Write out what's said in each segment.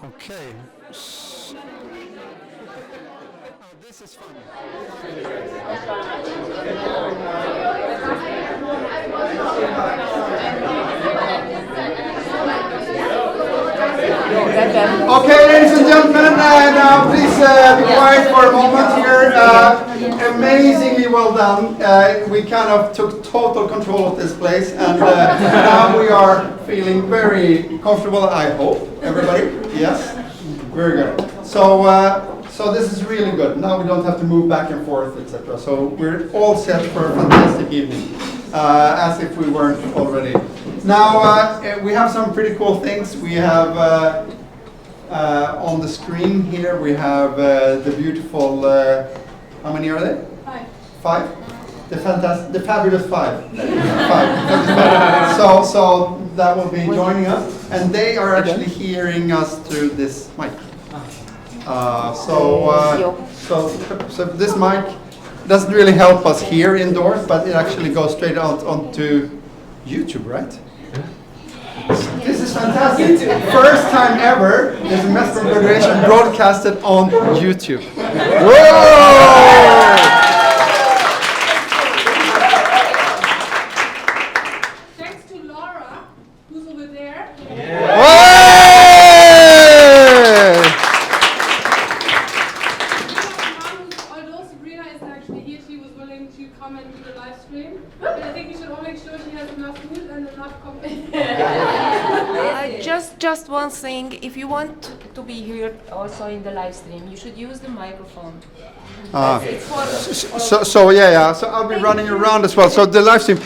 Okay. Oh, this is fun. Okay, ladies and gentlemen, now please be quiet for a moment here. Amazingly well done. We kind of took total control of this place, and now we are feeling very comfortable. I hope everybody. Yes, very good. So this is really good. Now we don't have to move back and forth, etc. So we're all set for a fantastic evening, as if we weren't already. Now we have some pretty cool things. We have on the screen here. We have the beautiful. How many are they? Five. The fabulous five. Five. So that will be joining us, and they are actually hearing us through this mic. So this mic doesn't really help us here indoors, but it actually goes straight out onto YouTube, right? This is fantastic. First time ever, there's a MESPOM graduation broadcasted on YouTube. Whoa! Thanks to Laura, who's over there. Although Sabrina isn't actually here, she was willing to come and do the live stream. But I think we should all make sure she has enough food and enough coffee. Just one thing, if you want to be here also in the live stream, you should use the microphone. So I'll be running around as well. So the live stream.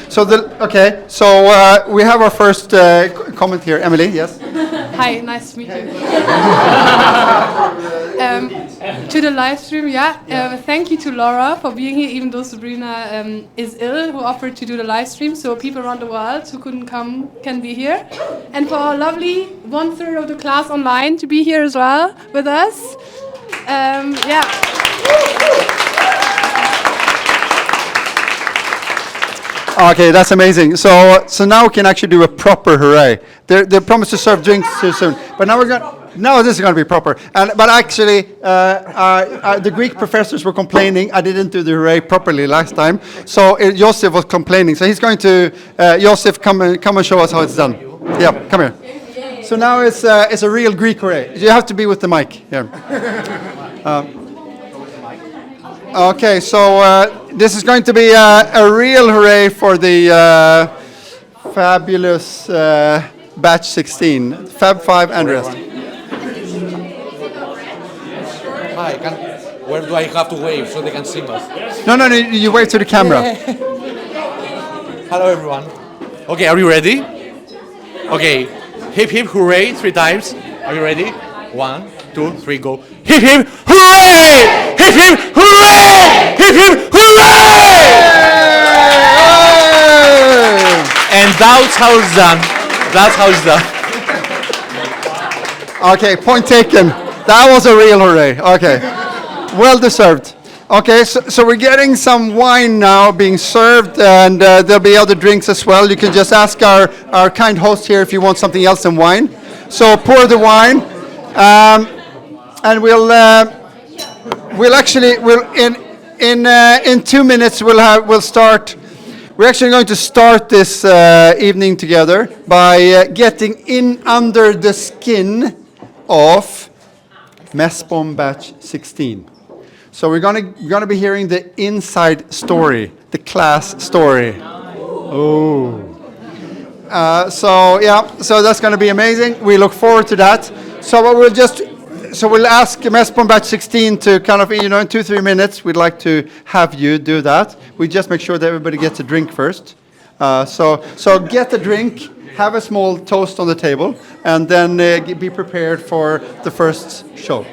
We have our first comment here. Emily, yes. Hi, nice to meet you. To the live stream, thank you to Laura for being here, even though Sabrina is ill, who offered to do the live stream, so people around the world who couldn't come can be here. And for our lovely 1/3 of the class online to be here as well with us. Okay, that's amazing. So now we can actually do a proper hooray. They promised to serve drinks too soon, but now this is going to be proper. But actually, the Greek professors were complaining. I didn't do the hooray properly last time, so Josef was complaining. So he's going to Josef come and show us how it's done. Yeah, come here. So now it's a real Greek hooray. You have to be with the mic here. Okay, so this is going to be a real hooray for the fabulous batch 16, Fab 5 and rest. Hi, where do I have to wave so they can see us? No, you wave to the camera. Hello everyone. Okay, are you ready? Okay, hip hip hooray 3 times. Are you ready? 1, 2, 3, go. Hip hip hooray! Hip hip hooray! Hip hip hooray! And that's how it's done. That's how it's done. Okay, point taken. That was a real hooray. Okay, well deserved. Okay, so we're getting some wine now being served, and there'll be other drinks as well. You can just ask our kind host here if you want something else than wine. So pour the wine, and in 2 minutes we'll start. We're actually going to start this evening together by getting in under the skin of MESPOM batch 16. So we're gonna be hearing the inside story, the class story. Oh. So that's going to be amazing. We look forward to that. So we'll ask MESPOM batch 16 to kind of, in 2-3 minutes, we'd like to have you do that. We just make sure that everybody gets a drink first. So get a drink, have a small toast on the table, and then be prepared for the first show.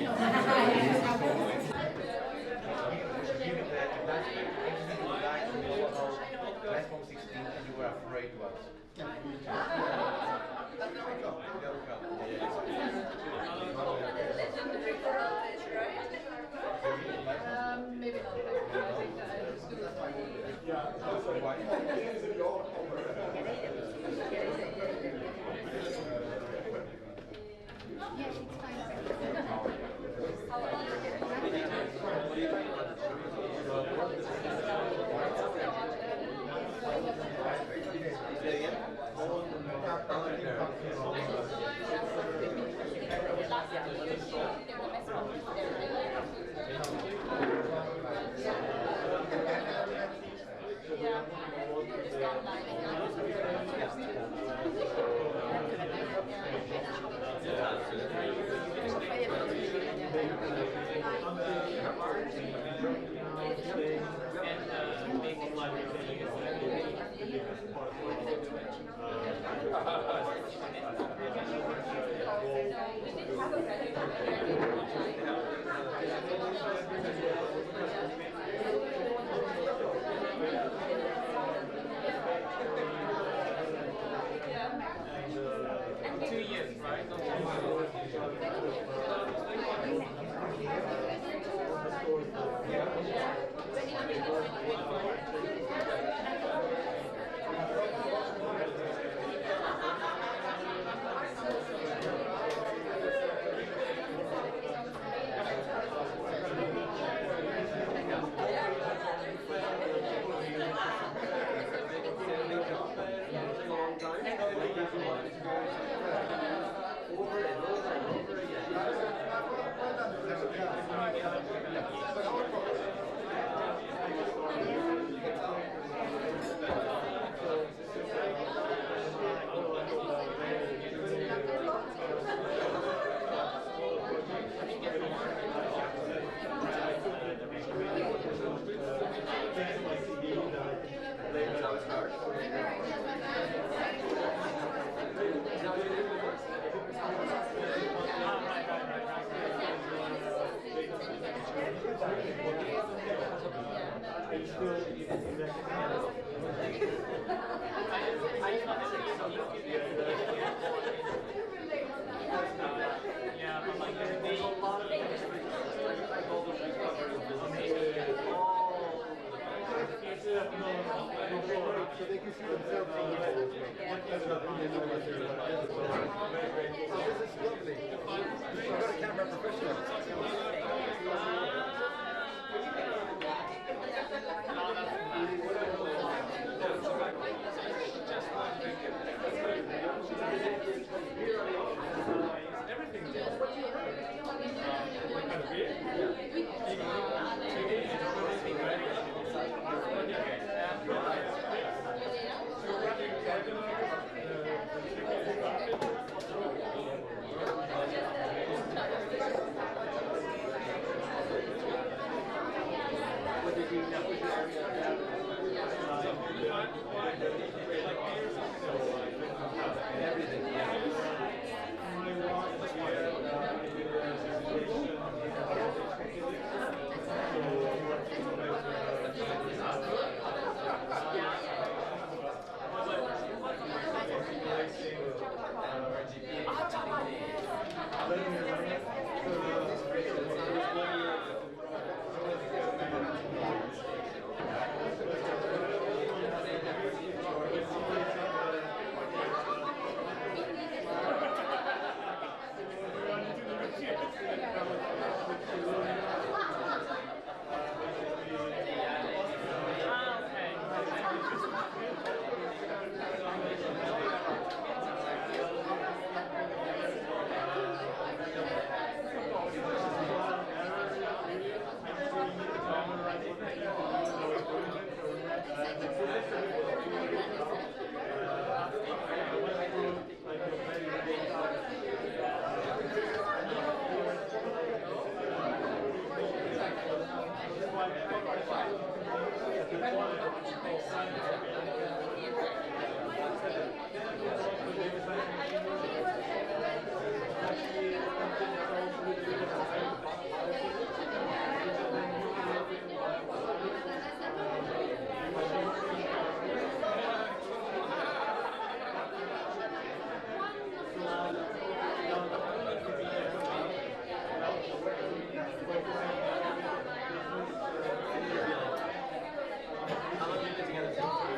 How long have you been together?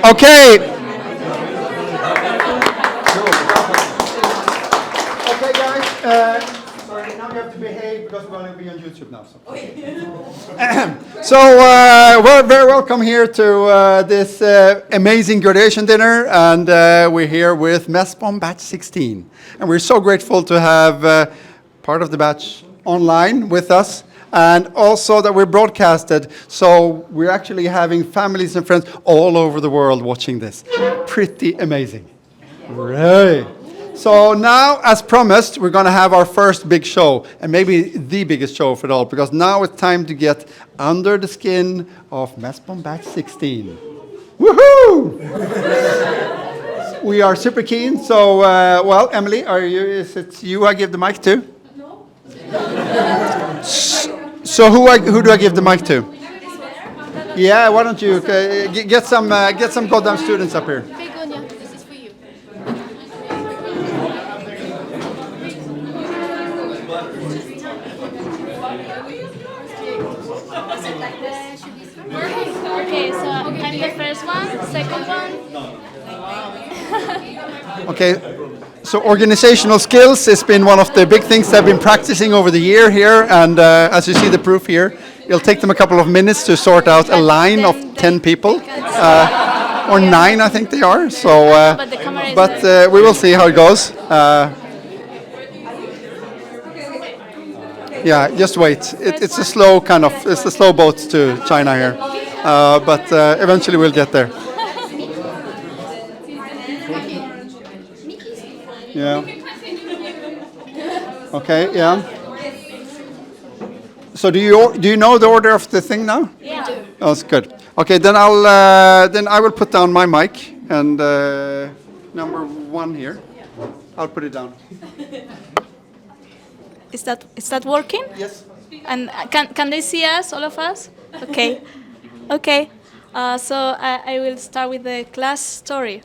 Okay. Okay, guys. Sorry, now you have to behave because we're going to be on YouTube now. So, we're very welcome here to this amazing graduation dinner, and we're here with MESPOM Batch 16. And we're so grateful to have part of the batch online with us, and also that we're broadcasted, so we're actually having families and friends all over the world watching this. Pretty amazing. Right. So now, as promised, we're going to have our first big show, and maybe the biggest show of it all, because now it's time to get under the skin of MESPOM Batch 16. Woohoo! We are super keen, so, well, Emily, is it you I give the mic to? No. So who do I give the mic to? Yeah, why don't you get some goddamn students up here. This is for you. Okay, so I'm the first one, second one. Okay, so organizational skills has been one of the big things they've been practicing over the year here, and as you see the proof here, it'll take them a couple of minutes to sort out a line of 10 people, or 9 I think they are, so, but we will see how it goes. Yeah, just wait. It's a slow it's a slow boat to China here, but eventually we'll get there. Yeah. Okay. Yeah. So do you know the order of the thing now? Yeah. Oh, that's good. Okay, then I will put down my mic and number 1 here. I'll put it down. Is that working? Yes. And can they see us, all of us? Okay. Okay. So I will start with the class story.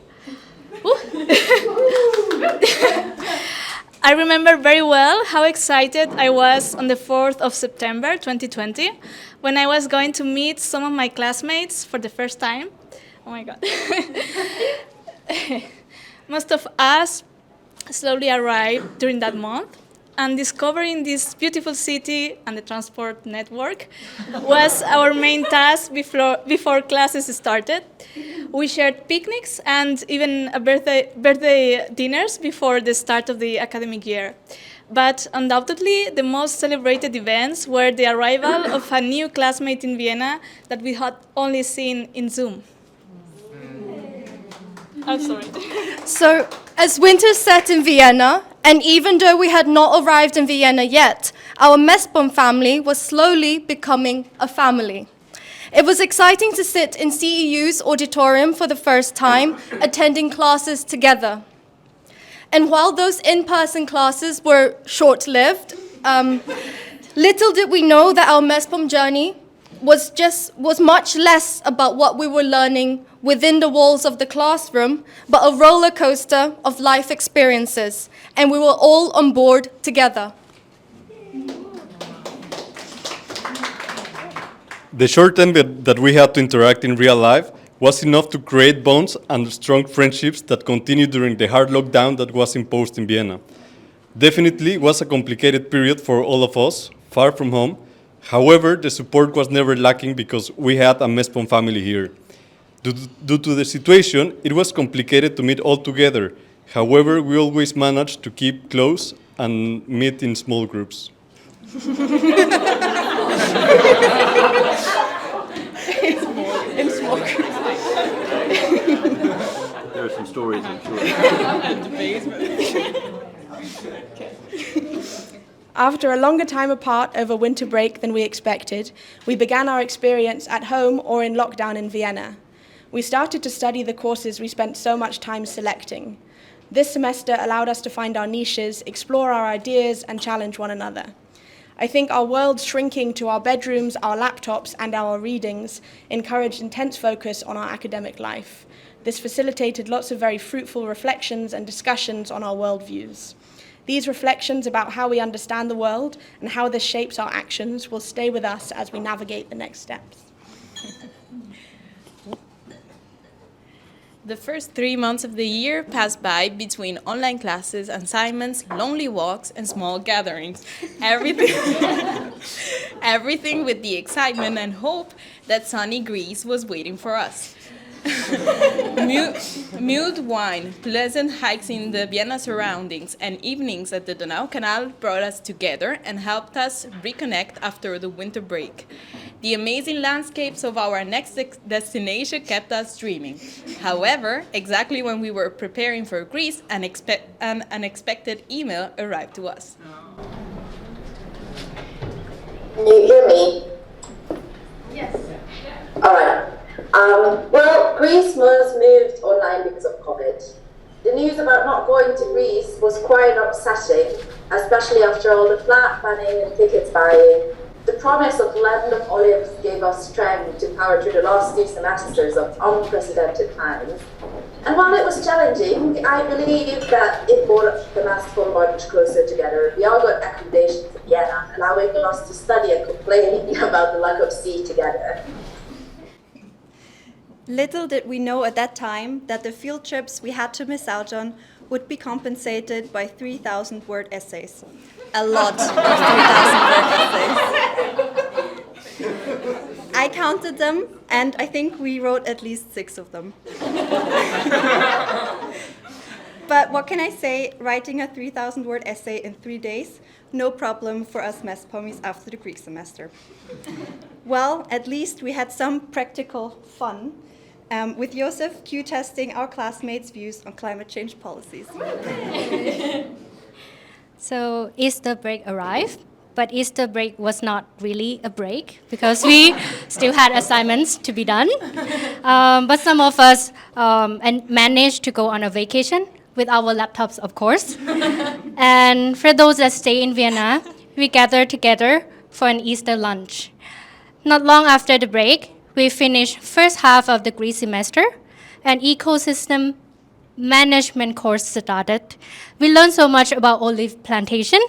I remember very well how excited I was on the 4th of September 2020 when I was going to meet some of my classmates for the first time. Oh my God. Most of us slowly arrived during that month, and discovering this beautiful city and the transport network was our main task before classes started. We shared picnics and even birthday dinners before the start of the academic year. But undoubtedly, the most celebrated events were the arrival of a new classmate in Vienna that we had only seen in Zoom. I'm sorry. So, as winter set in Vienna, and even though we had not arrived in Vienna yet, our MESPOM family was slowly becoming a family. It was exciting to sit in CEU's auditorium for the first time, attending classes together. And while those in-person classes were short-lived, little did we know that our MESPOM journey was much less about what we were learning within the walls of the classroom, but a roller coaster of life experiences, and we were all on board together. The short time that we had to interact in real life was enough to create bonds and strong friendships that continued during the hard lockdown that was imposed in Vienna. Definitely was a complicated period for all of us, far from home. However, the support was never lacking because we had a MESPOM family here. Due to the situation, it was complicated to meet all together. However, we always managed to keep close and meet in small groups. In small groups. There are some stories, I'm sure. After a longer time apart over winter break than we expected, we began our experience at home or in lockdown in Vienna. We started to study the courses we spent so much time selecting. This semester allowed us to find our niches, explore our ideas, and challenge one another. I think our world shrinking to our bedrooms, our laptops, and our readings encouraged intense focus on our academic life. This facilitated lots of very fruitful reflections and discussions on our worldviews. These reflections about how we understand the world and how this shapes our actions will stay with us as we navigate the next steps. The first 3 months of the year passed by between online classes, assignments, lonely walks, and small gatherings. Everything with the excitement and hope that sunny Greece was waiting for us. Mulled wine, pleasant hikes in the Vienna surroundings, and evenings at the Donau Canal brought us together and helped us reconnect after the winter break. The amazing landscapes of our next destination kept us dreaming. However, exactly when we were preparing for Greece, an unexpected email arrived to us. Can you hear me? Yes. All right. Well, Greece was moved online because of COVID. The news about not going to Greece was quite upsetting, especially after all the flight planning and tickets buying. The promise of land of olives gave us strength to power through the last 2 semesters of unprecedented times. And while it was challenging, I believe that it brought the MESPOM much closer together. We all got accommodations in Vienna, allowing us to study and complain about the lack of sea together. Little did we know at that time that the field trips we had to miss out on would be compensated by 3,000-word essays. A lot of 3,000-word essays. I counted them, and I think we wrote at least 6 of them. But what can I say? Writing a 3,000-word essay in 3 days, no problem for us MESPOMies after the Greek semester. Well, at least we had some practical fun with Joseph Q-testing our classmates' views on climate change policies. So Easter break arrived, but Easter break was not really a break because we still had assignments to be done. But some of us managed to go on a vacation with our laptops, of course. And for those that stay in Vienna, we gathered together for an Easter lunch. Not long after the break, we finished first half of the Greek semester, and ecosystem management course started. We learned so much about olive plantation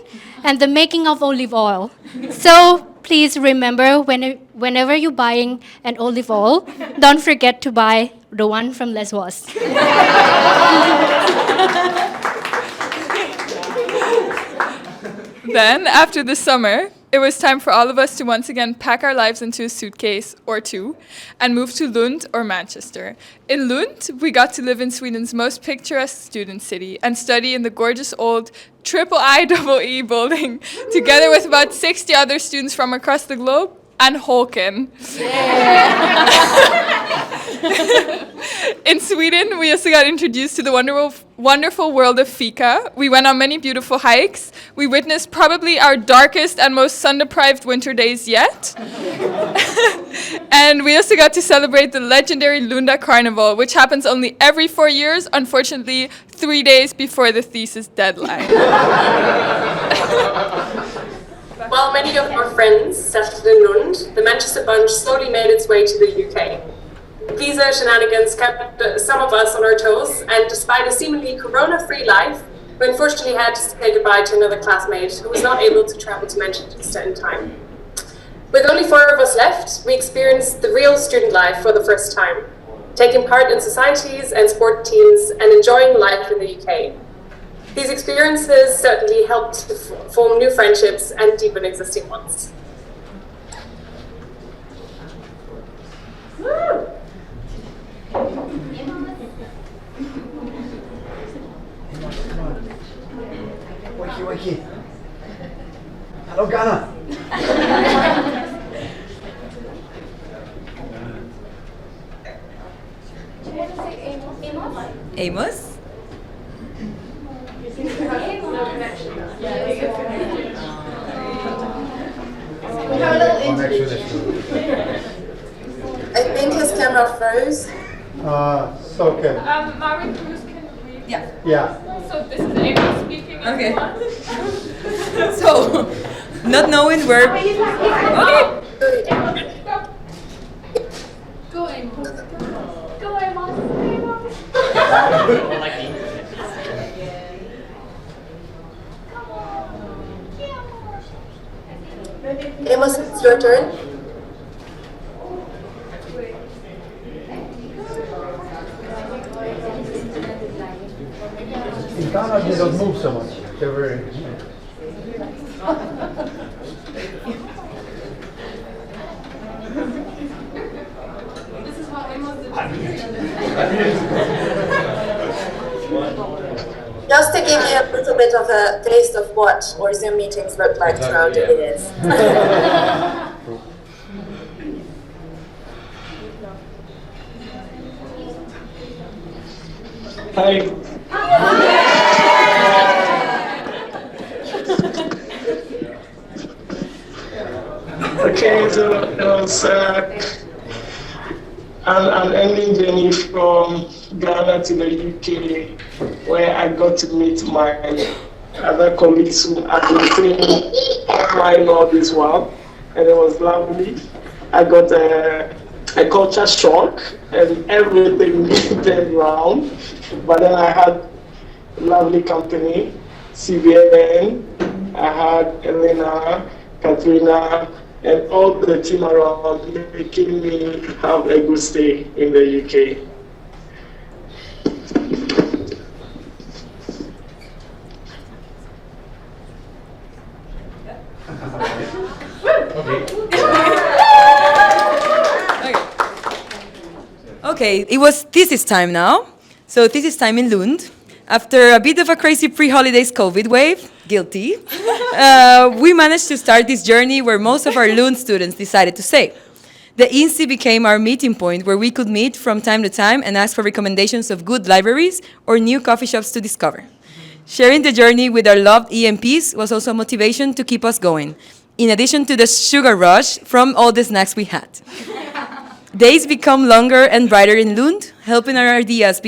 and the making of olive oil. So please remember, whenever you're buying an olive oil, don't forget to buy the one from Lesvos. Then, after the summer, it was time for all of us to once again pack our lives into a suitcase or 2 and move to Lund or Manchester. In Lund, we got to live in Sweden's most picturesque student city and study in the gorgeous old IIE building together with about 60 other students from across the globe and Håkan. In Sweden, we also got introduced to the wonderful world of fika. We went on many beautiful hikes. We witnessed probably our darkest and most sun-deprived winter days yet. And we also got to celebrate the legendary Lunda Carnival, which happens only every 4 years, unfortunately 3 days before the thesis deadline. While many of our friends settled in Lund, the Manchester bunch slowly made its way to the UK. Visa shenanigans kept some of us on our toes, and despite a seemingly corona-free life, we unfortunately had to say goodbye to another classmate who was not able to travel to Manchester in time. With only 4 of us left, we experienced the real student life for the first time, taking part in societies and sport teams and enjoying life in the UK. These experiences certainly helped to form new friendships and deepen existing ones. Wakey. Hello, Ghana. Amos? I think his camera froze. It's okay. Mari Cruz, can we? Yeah. So this is Amos speaking. Okay. So, not knowing where... Okay. Go, Amos. Go, Amos. Amos, it's your turn. They don't move so much. They're very... This is how Amos did Just to give you a little bit of a taste of what our Zoom meetings look like throughout the years. Hi. Okay, so it was an ending journey from Ghana to the UK, where I got to meet my other colleagues who had been training online all this while, and it was lovely. I got a culture shock and everything turned round, but then I had lovely company, CBN, I had Elena, Catherina, and all the team around making me have a good stay in the UK. Okay, it was thesis time now. So thesis time in Lund. After a bit of a crazy pre-holidays COVID wave, guilty, we managed to start this journey where most of our Lund students decided to stay. The INSI became our meeting point where we could meet from time to time and ask for recommendations of good libraries or new coffee shops to discover. Sharing the journey with our loved EMPs was also a motivation to keep us going, in addition to the sugar rush from all the snacks we had. Days become longer and brighter in Lund, helping our ideas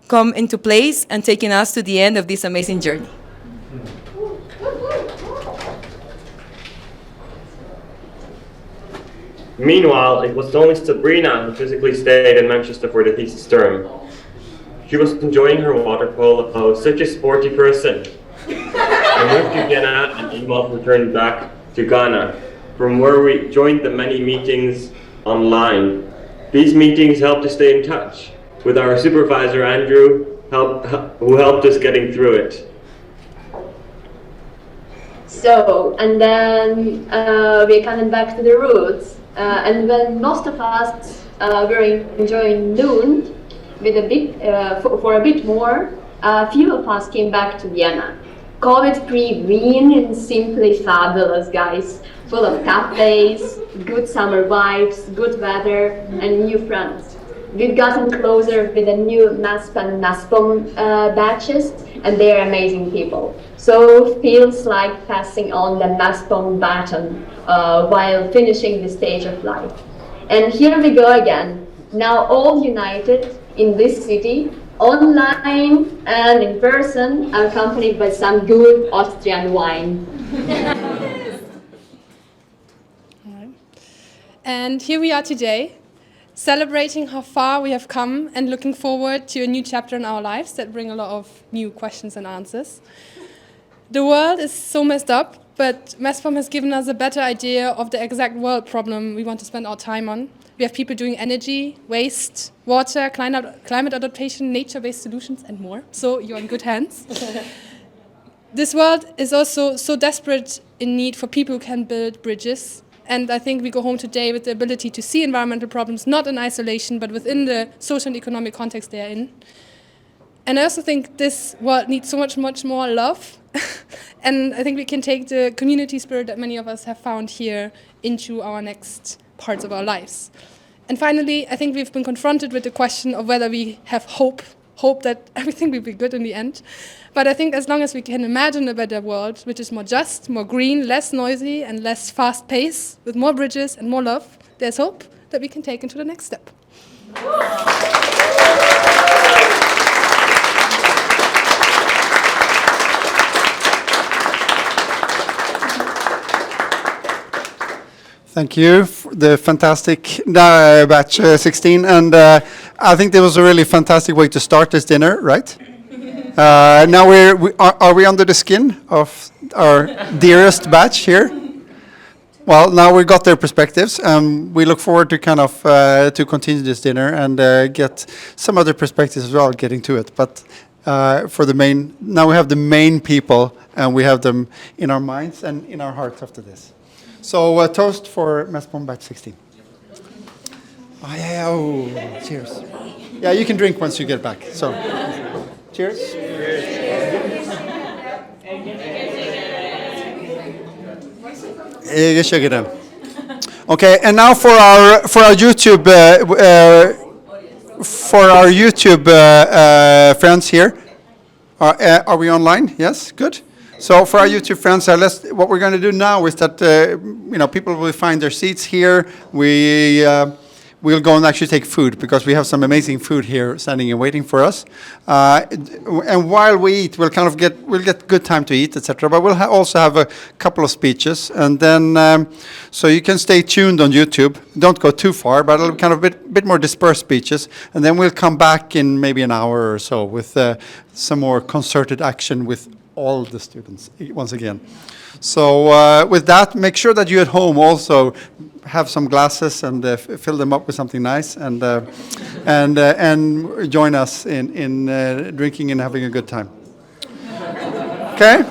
come into place and taking us to the end of this amazing journey. Meanwhile, it was only Sabrina who physically stayed in Manchester for the thesis term. She was enjoying her water polo, such a sporty person. I moved to Vienna and Amos returned back to Ghana, from where we joined the many meetings online. These meetings helped us stay in touch with our supervisor, Andrew, who helped us getting through it. So, and then we're coming back to the roots. And when most of us were enjoying Lund with a bit, for a bit more, a few of us came back to Vienna. COVID-free Wien is simply fabulous, guys. Full of cafes, good summer vibes, good weather, and new friends. We've gotten closer with the new MESPOM and MESPOM batches, and they're amazing people. So feels like passing on the MESPOM baton while finishing the stage of life. And here we go again, now all united in this city, online and in person, accompanied by some good Austrian wine. And here we are today, celebrating how far we have come and looking forward to a new chapter in our lives that bring a lot of new questions and answers. The world is so messed up, but MESPOM has given us a better idea of the exact world problem we want to spend our time on. We have people doing energy, waste, water, climate adaptation, nature-based solutions, and more. So you're in good hands. This world is also so desperate in need for people who can build bridges. And I think we go home today with the ability to see environmental problems not in isolation, but within the social and economic context they are in. And I also think this world needs so much more love. And I think we can take the community spirit that many of us have found here into our next parts of our lives. And finally, I think we've been confronted with the question of whether we have hope that everything will be good in the end. But I think as long as we can imagine a better world, which is more just, more green, less noisy, and less fast-paced, with more bridges and more love, there's hope that we can take into the next step. Thank you for the fantastic batch 16, and I think that was a really fantastic way to start this dinner, right? Now are we under the skin of our dearest batch here? Well, now we got their perspectives. We look forward to kind of to continue this dinner and get some other perspectives as well, getting to it. But for the main. Now we have the main people, and we have them in our minds and in our hearts after this. So toast for MESPOM batch 16. Oh yeah, oh, cheers. Yeah, you can drink once you get back. So, cheers. Okay, and now for our YouTube friends here. Are we online? Yes, good. So for our YouTube friends, what we're going to do now is that people will find their seats here. We'll go and actually take food because we have some amazing food here standing and waiting for us. And while we eat, we'll get good time to eat, etc. But we'll also have a couple of speeches, and then so you can stay tuned on YouTube. Don't go too far, but it'll kind of bit more dispersed speeches, and then we'll come back in maybe an hour or so with some more concerted action with all the students once again. So with that, make sure that you at home also have some glasses and fill them up with something nice, and join us in drinking and having a good time. Okay.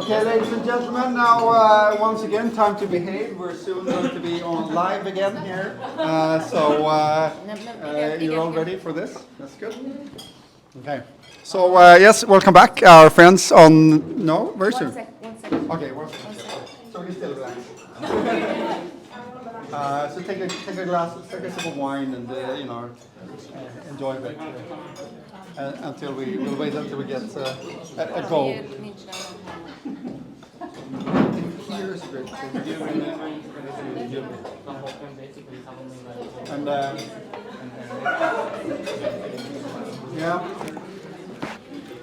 Okay, ladies and gentlemen, now once again, time to behave. We're soon going to be on live again here. You're all ready for this? That's good. Okay. So yes, welcome back, our friends on. No, very soon. 1 second. Okay, 1 second. So we can still relax. So take a glass, take a sip of wine, and enjoy it until we'll wait until we get a goal. Here's great. And yeah.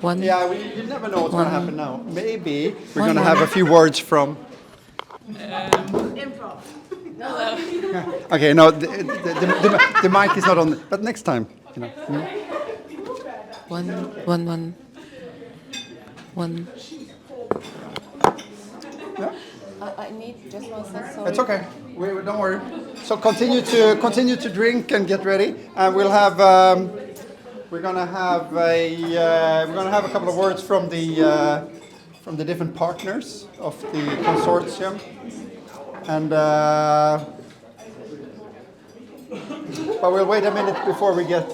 You never know what's going to happen now. Maybe we're going to have a few words from. Improv. Okay, no, the mic is not on, but next time, One. Yeah? I need just 1 second. Sorry. It's okay. Don't worry. So continue to drink and get ready, and we'll have we're gonna have a couple of words from the different partners of the consortium, and but we'll wait a minute before we get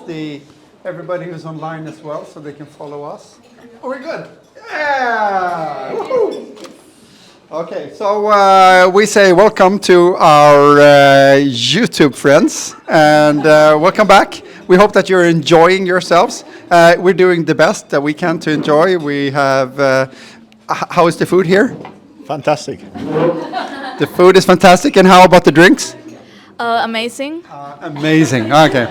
everybody who's online as well, so they can follow us. Oh, we're good. Yeah. Woohoo! Okay, so we say welcome to our YouTube friends, and welcome back. we hope that you're enjoying yourselves. We're doing the best that we can to enjoy. We have, how is the food here? Fantastic. The food is fantastic, and how about the drinks? Amazing. Amazing. Okay.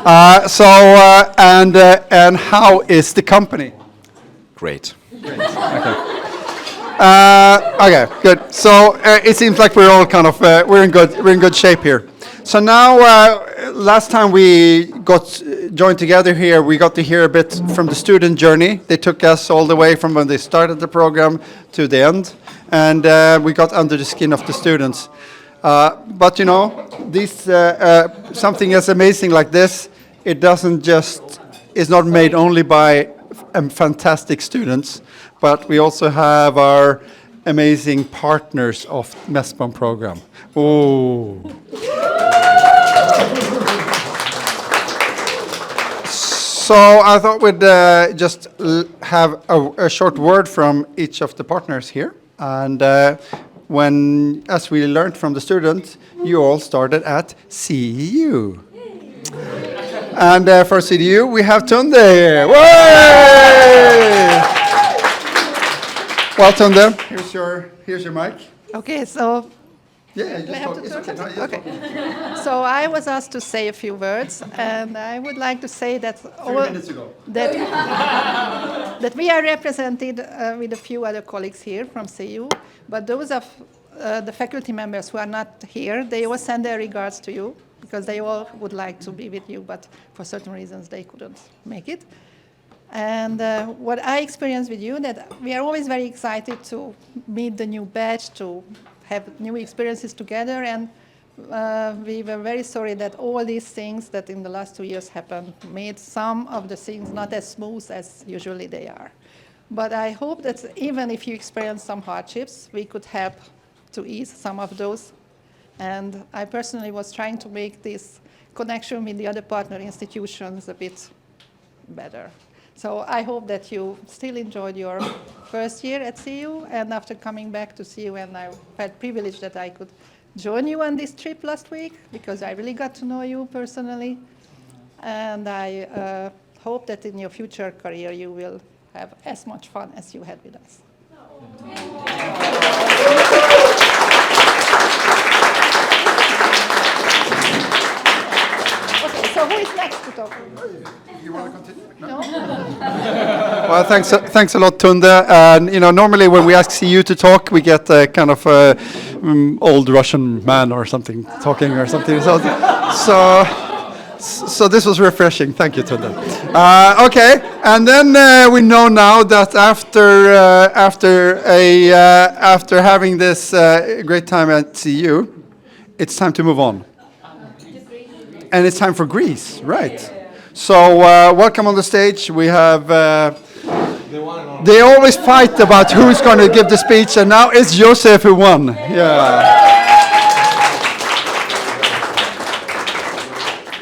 And how is the company? Great. Okay, good. So it seems like we're all kind of we're in good shape here. So now, last time we got joined together here, we got to hear a bit from the student journey. They took us all the way from when they started the program to the end, and we got under the skin of the students. But you know, something as amazing like this, it is not made only by fantastic students, but we also have our amazing partners of MESPOM program. Oh. So I thought we'd just have a short word from each of the partners here. And as we learned from the students, you all started at CEU. And for CEU, we have Tunde here. Well, Tunde, here's your mic. Okay, so yeah, I have to talk. Okay. So I was asked to say a few words, and I would like to say that 3 minutes ago. that we are represented with a few other colleagues here from CU, but those of the faculty members who are not here, they all send their regards to you because they all would like to be with you, but for certain reasons they couldn't make it. And what I experienced with you, that we are always very excited to meet the new batch, to have new experiences together, and we were very sorry that all these things that in the last 2 years happened made some of the things not as smooth as usually they are. But I hope that even if you experience some hardships, we could help to ease some of those. And I personally was trying to make this connection with the other partner institutions a bit better. So I hope that you still enjoyed your first year at CU, and after coming back to CU, and I felt privileged that I could join you on this trip last week, because I really got to know you personally. And I hope that in your future career you will have as much fun as you had with us. Okay, so who is next to talk? You want to continue? No? Well, thanks a lot, Tunde. And you know, normally when we ask CU to talk, we get a kind of old Russian man or something talking or something. So this was refreshing. Thank you, Tunde. Okay, and then we know now that after having this great time at CU, it's time to move on. And it's time for Greece, right? So welcome on the stage. We have. They always fight about who's going to give the speech, and now it's Joseph who won. Yeah.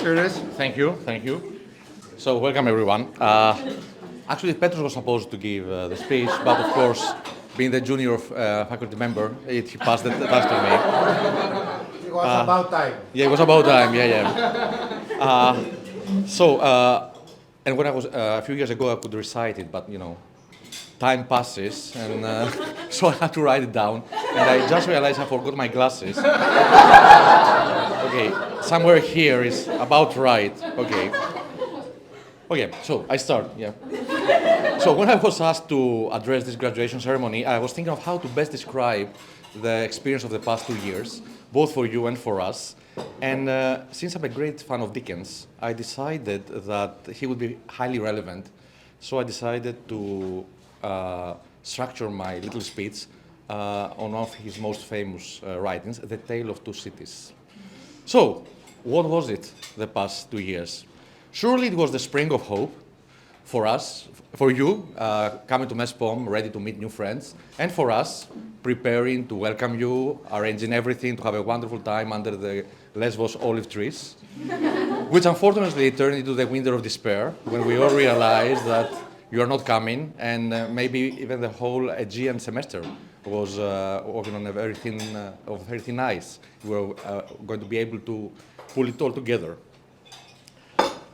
Here it is. Thank you. So welcome everyone. Actually, Petros was supposed to give the speech, but of course, being the junior faculty member, he passed the task to me. It was about time. Yeah, it was about time. Yeah. And when I was a few years ago, I could recite it, but you know, time passes, and so I had to write it down. And I just realized I forgot my glasses. Okay, somewhere here is about right. Okay, so I start. Yeah. So when I was asked to address this graduation ceremony, I was thinking of how to best describe the experience of the past 2 years, both for you and for us. And since I'm a great fan of Dickens, I decided that he would be highly relevant. So I decided to structure my little speech on one of his most famous writings, The Tale of Two Cities. So, what was it the past 2 years? Surely it was the spring of hope for us, for you, coming to MESPOM, ready to meet new friends, and for us, preparing to welcome you, arranging everything to have a wonderful time under the Lesvos olive trees, which unfortunately turned into the winter of despair when we all realized that you are not coming, and maybe even the whole Aegean semester was working on a very thin ice. We were going to be able to pull it all together.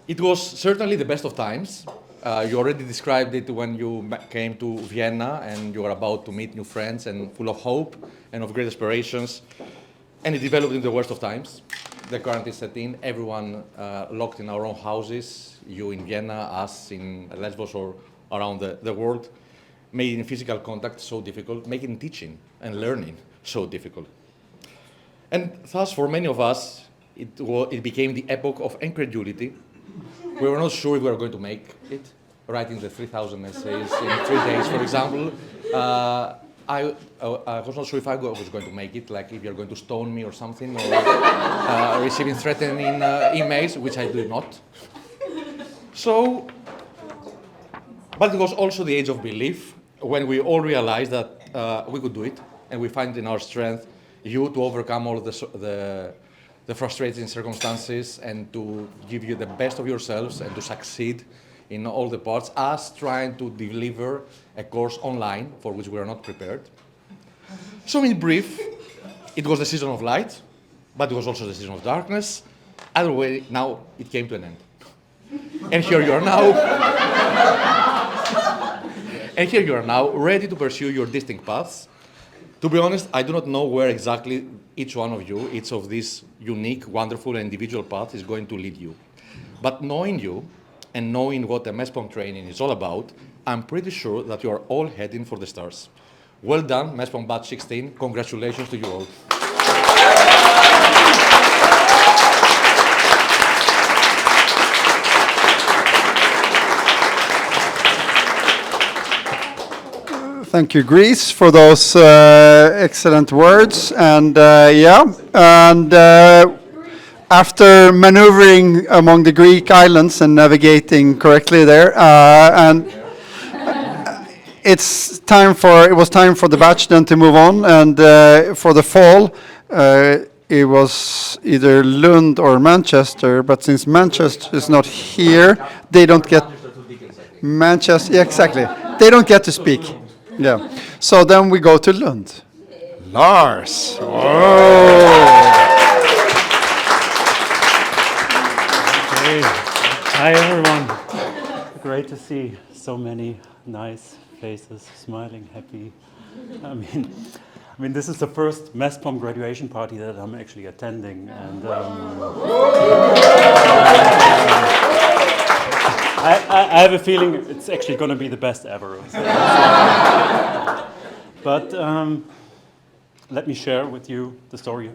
It was certainly the best of times. You already described it when you came to Vienna and you were about to meet new friends and full of hope and of great aspirations. And it developed in the worst of times. The quarantine set in, everyone locked in our own houses, you in Vienna, us in Lesvos or around the world, making physical contact so difficult, making teaching and learning so difficult. And thus, for many of us, it became the epoch of incredulity. We were not sure if we were going to make it, writing the 3,000 essays in 3 days, for example. I was not sure if I was going to make it, like if you're going to stone me or something, or receiving threatening emails, which I did not. So, but it was also the age of belief, when we all realized that we could do it, and we find in our strength you to overcome all the frustrating circumstances and to give you the best of yourselves and to succeed in all the parts, us trying to deliver a course online for which we are not prepared. So in brief, it was the season of light, but it was also the season of darkness. Either way, now it came to an end. And here you are now. And here you are now, ready to pursue your distinct paths. To be honest, I do not know where exactly each one of you, each of these unique, wonderful, and individual paths is going to lead you. But knowing you, and knowing what the MESPOM training is all about, I'm pretty sure that you are all heading for the stars. Well done, MESPOM Batch 16. Congratulations to you all. Thank you, Greece, for those excellent words. And after maneuvering among the Greek islands and navigating correctly there, it was time for the batch then to move on. And for the fall, it was either Lund or Manchester. But since Manchester is not here, they don't get Manchester. Yeah, exactly. They don't get to speak. Yeah. So then we go to Lund. Lars. Hi everyone. Great to see so many nice faces, smiling, happy. I mean, this is the first MESPOM graduation party that I'm actually attending, and I have a feeling it's actually going to be the best ever. But let me share with you the story.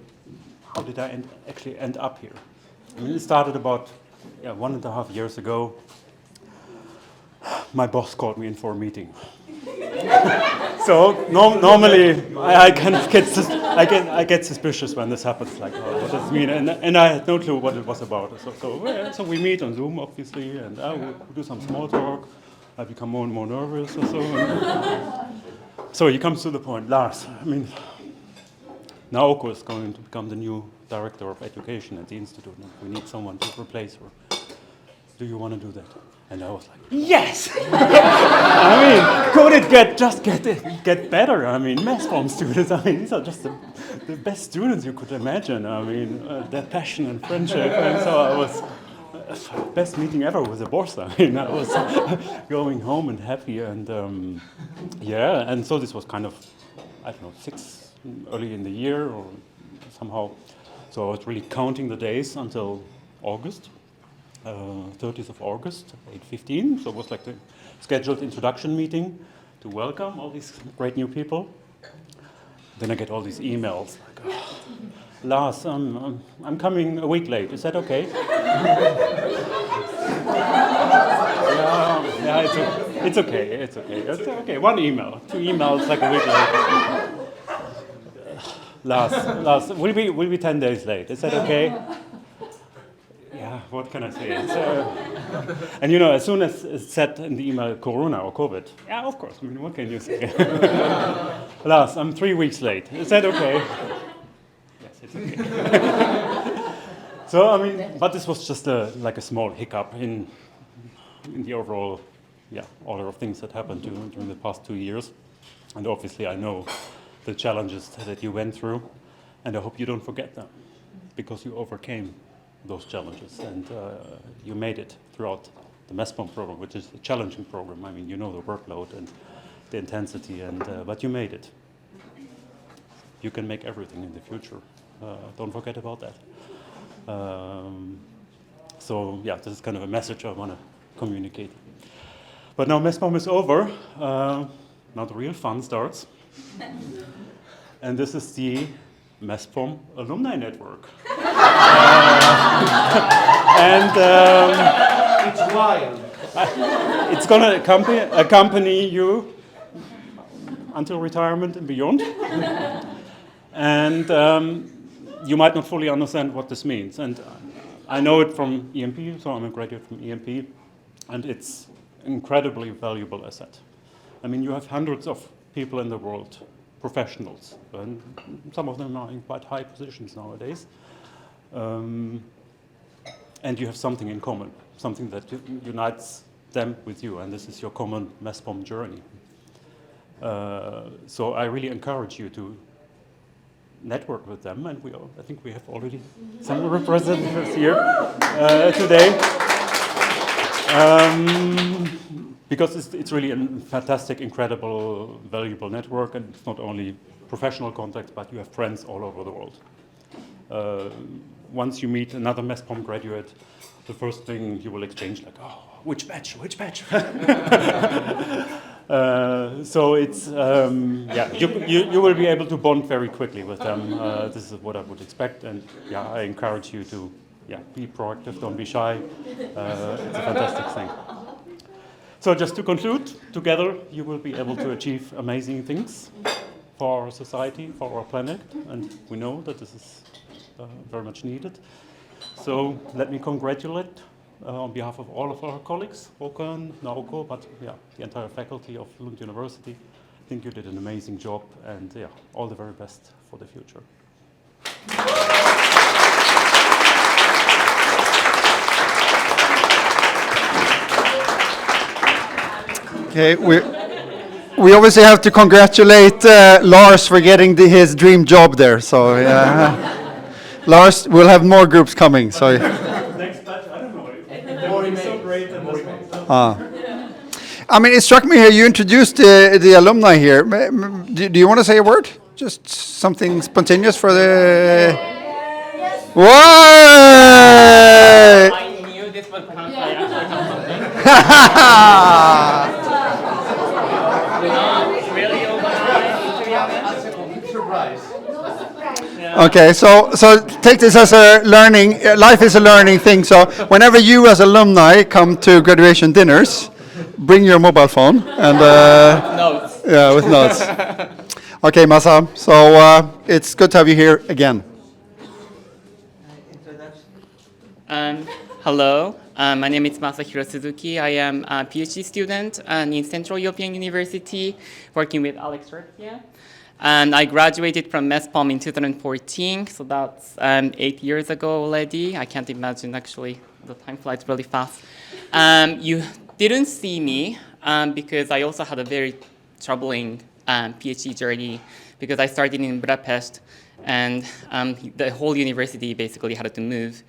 How did I actually end up here? I mean, it started about 1.5 years ago. My boss called me in for a meeting. So normally I kind of get suspicious when this happens. Like, oh, what does it mean? And I had no clue what it was about. So we meet on Zoom, obviously, and we do some small talk. I become more and more nervous or so. So he comes to the point, Lars. I mean, Naoko is going to become the new director of education at the institute, and we need someone to replace her. Do you want to do that? And I was like, yes! I mean, could it get better? I mean, MESPOM students, I mean, these are just the best students you could imagine. I mean, their passion and friendship. And so I was, best meeting ever with the boss. I mean, I was going home and happy. And and so this was kind of, I don't know, early in the year or somehow. So I was really counting the days until August. 30th of August, 8:15. So it was like the scheduled introduction meeting to welcome all these great new people. Then I get all these emails like, oh, Lars, I'm coming a week late. Is that okay? It's okay. It's okay. One email, 2 emails, like a week late. Lars, we'll be 10 days late. Is that okay? Yeah, what can I say? And you know, as soon as it's said in the email Corona or COVID, yeah, of course, I mean, what can you say? Lars, I'm 3 weeks late. Is that okay? Yes, it's okay. So, I mean, but this was just like a small hiccup in the overall order of things that happened during the past 2 years. And obviously I know the challenges that you went through, and I hope you don't forget them, because you overcame those challenges, and you made it throughout the MESPOM program, which is a challenging program. I mean, you know the workload and the intensity, and but you made it. You can make everything in the future. Don't forget about that. So yeah, this is kind of a message I want to communicate. But now MESPOM is over. Now the real fun starts. And this is the MESPOM Alumni Network. It's wild. It's going to accompany you until retirement and beyond. And you might not fully understand what this means. And I know it from EMP, so I'm a graduate from EMP, and it's an incredibly valuable asset. I mean, you have hundreds of people in the world, professionals, and some of them are in quite high positions nowadays. And you have something in common, something that unites them with you, and this is your common MESPOM journey. So I really encourage you to network with them, and I think we have already some representatives here today. Because it's really a fantastic, incredible, valuable network, and it's not only professional contacts, but you have friends all over the world. Once you meet another MESPOM graduate, the first thing you will exchange, like, oh, which batch? So it's, yeah, you will be able to bond very quickly with them. This is what I would expect, and yeah, I encourage you to, yeah, be proactive, don't be shy. It's a fantastic thing. So just to conclude, together you will be able to achieve amazing things for our society, for our planet, and we know that this is very much needed. So let me congratulate on behalf of all of our colleagues, Håkan, Naoko, but yeah, the entire faculty of Lund University. I think you did an amazing job, and yeah, all the very best for the future. Okay, we obviously have to congratulate Lars for getting his dream job there. So Lars, we'll have more groups coming. So. Next batch, I don't know. It's so great and I mean, it struck me here. You introduced the alumni here. Do you want to say a word? Just something spontaneous for the. Yes. Whoa! I knew this would come. Okay, so take this as a learning. Life is a learning thing. So whenever you, as alumni, come to graduation dinners, bring your mobile phone and notes. Yeah, with notes. Okay, Masa. So it's good to have you here again. Hello, my name is Masahiro Suzuki. I am a PhD student in Central European University, working with Alex here. And I graduated from MESPOM in 2014, so that's 8 years ago already. I can't imagine, actually, the time flies really fast. You didn't see me because I also had a very troubling PhD journey, because I started in Budapest, and the whole university basically had to move.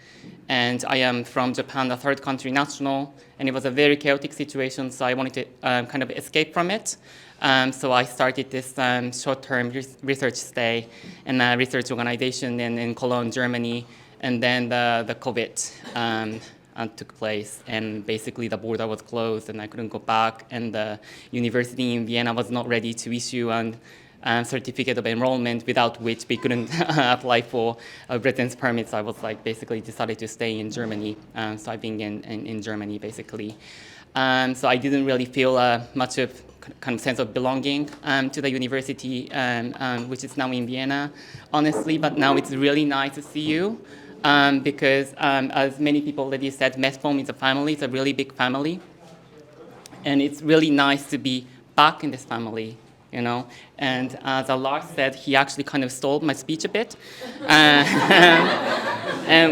And I am from Japan, a third country national, and it was a very chaotic situation, so I wanted to kind of escape from it. So I started this short-term research stay in a research organization in Cologne, Germany, and then the COVID took place, and basically the border was closed and I couldn't go back, and the university in Vienna was not ready to issue a certificate of enrollment, without which we couldn't apply for a residence permit. So I was like basically decided to stay in Germany. So I've been in Germany basically. So I didn't really feel much of kind of sense of belonging to the university, which is now in Vienna, honestly. But now it's really nice to see you, because as many people already said, MESPOM is a family. It's a really big family, and it's really nice to be back in this family, you know. And as Lars said, he actually kind of stole my speech a bit.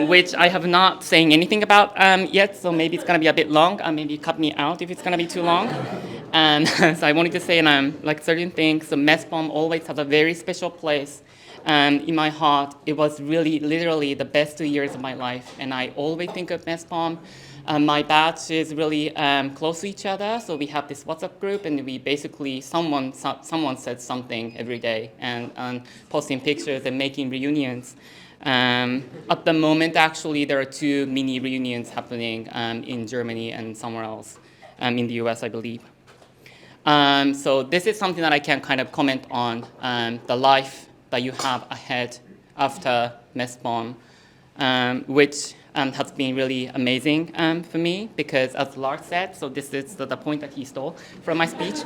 which I have not saying anything about yet, so maybe it's going to be a bit long. Maybe cut me out if it's going to be too long. So I wanted to say like certain things. So MESPOM always has a very special place in my heart. It was really, literally the best 2 years of my life, and I always think of MESPOM. My batch is really close to each other, so we have this WhatsApp group, and we basically, someone said something every day, and posting pictures and making reunions. At the moment, actually, there are 2 mini reunions happening in Germany and somewhere else, in the US, I believe. So this is something that I can kind of comment on, the life that you have ahead after MESPOM, which has been really amazing for me, because as Lars said, so this is the point that he stole from my speech.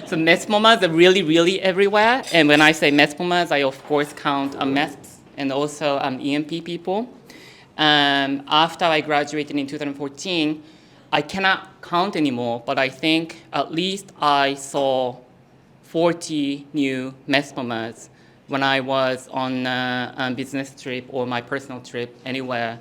So MESPOMers are really, really everywhere. And when I say MESPOMers, I of course count MESPs and also EMP people. After I graduated in 2014, I cannot count anymore, but I think at least I saw 40 new MESPOMers when I was on a business trip or my personal trip anywhere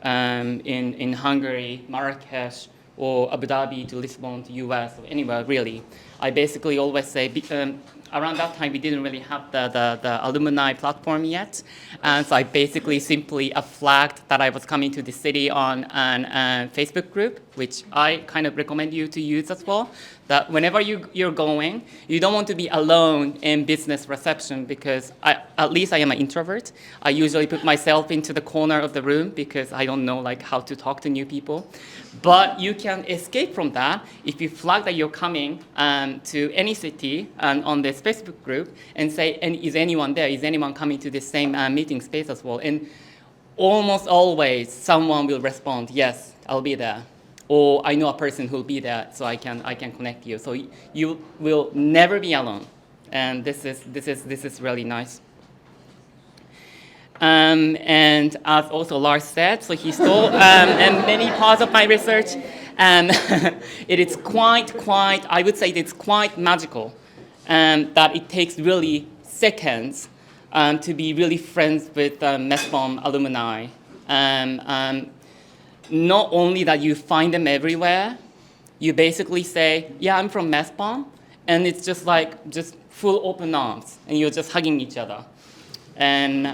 in Hungary, Marrakesh, or Abu Dhabi to Lisbon to US, or anywhere really. I basically always say, around that time we didn't really have the alumni platform yet, and so I basically simply flagged that I was coming to the city on a Facebook group, which I kind of recommend you to use as well, that whenever you're going, you don't want to be alone in business reception, because at least I am an introvert. I usually put myself into the corner of the room because I don't know like how to talk to new people. But you can escape from that if you flag that you're coming to any city on this Facebook group and say, is anyone there? Is anyone coming to the same meeting space as well? And almost always someone will respond, yes, I'll be there. Or I know a person who'll be there, so I can connect you. So you will never be alone, and this is really nice. And as also Lars said, so he stole and many parts of my research, and it is quite I would say it's quite magical, that it takes really seconds to be really friends with MESPOM alumni. Not only that you find them everywhere, you basically say, yeah, I'm from MESPOM, and it's just full open arms, and you're just hugging each other. And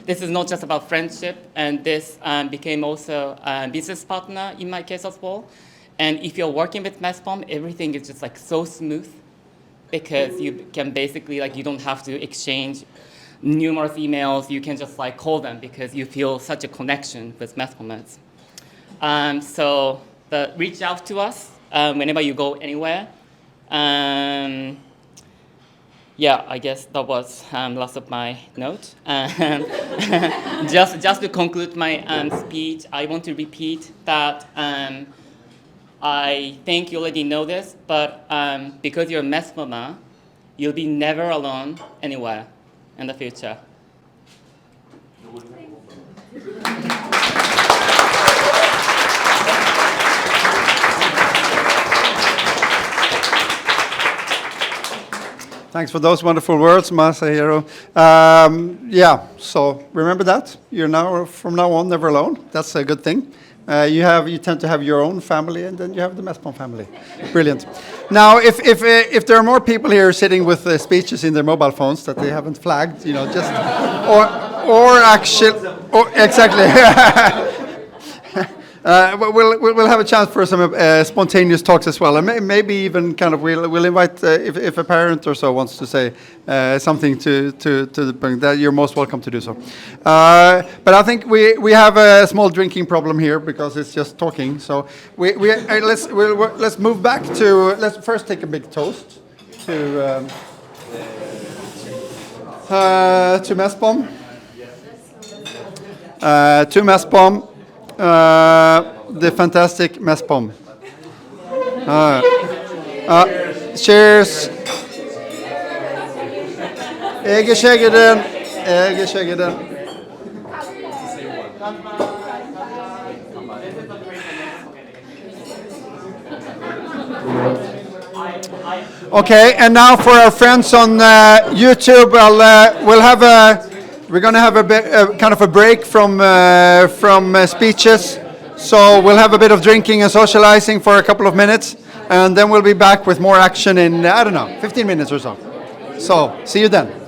this is not just about friendship, and this became also a business partner in my case as well. And if you're working with MESPOM, everything is just like so smooth, because you can basically you don't have to exchange numerous emails. You can just call them because you feel such a connection with MESPOMers. So reach out to us whenever you go anywhere. Yeah, I guess that was last of my note. Just to conclude my speech, I want to repeat that I think you already know this, but because you're a MESPOMer, you'll be never alone anywhere in the future. Thanks for those wonderful words, Masahiro. Yeah, so remember that. You're now, from now on, never alone. That's a good thing. You tend to have your own family, and then you have the MESPOM family. Brilliant. Now, if there are more people here sitting with speeches in their mobile phones that they haven't flagged, just exactly. We'll have a chance for some spontaneous talks as well, and maybe even we'll invite if a parent or so wants to say something to the point, that you're most welcome to do so. But I think we have a small drinking problem here because it's just talking. So let's move back to let's first take a big toast to MESPOM. To MESPOM. The fantastic MESPOM. Cheers. Aegean. Okay, and now for our friends on YouTube, we'll have a we're going to have a bit, kind of a break from speeches. So we'll have a bit of drinking and socializing for a couple of minutes, and then we'll be back with more action in, I don't know, 15 minutes or so. So, see you then.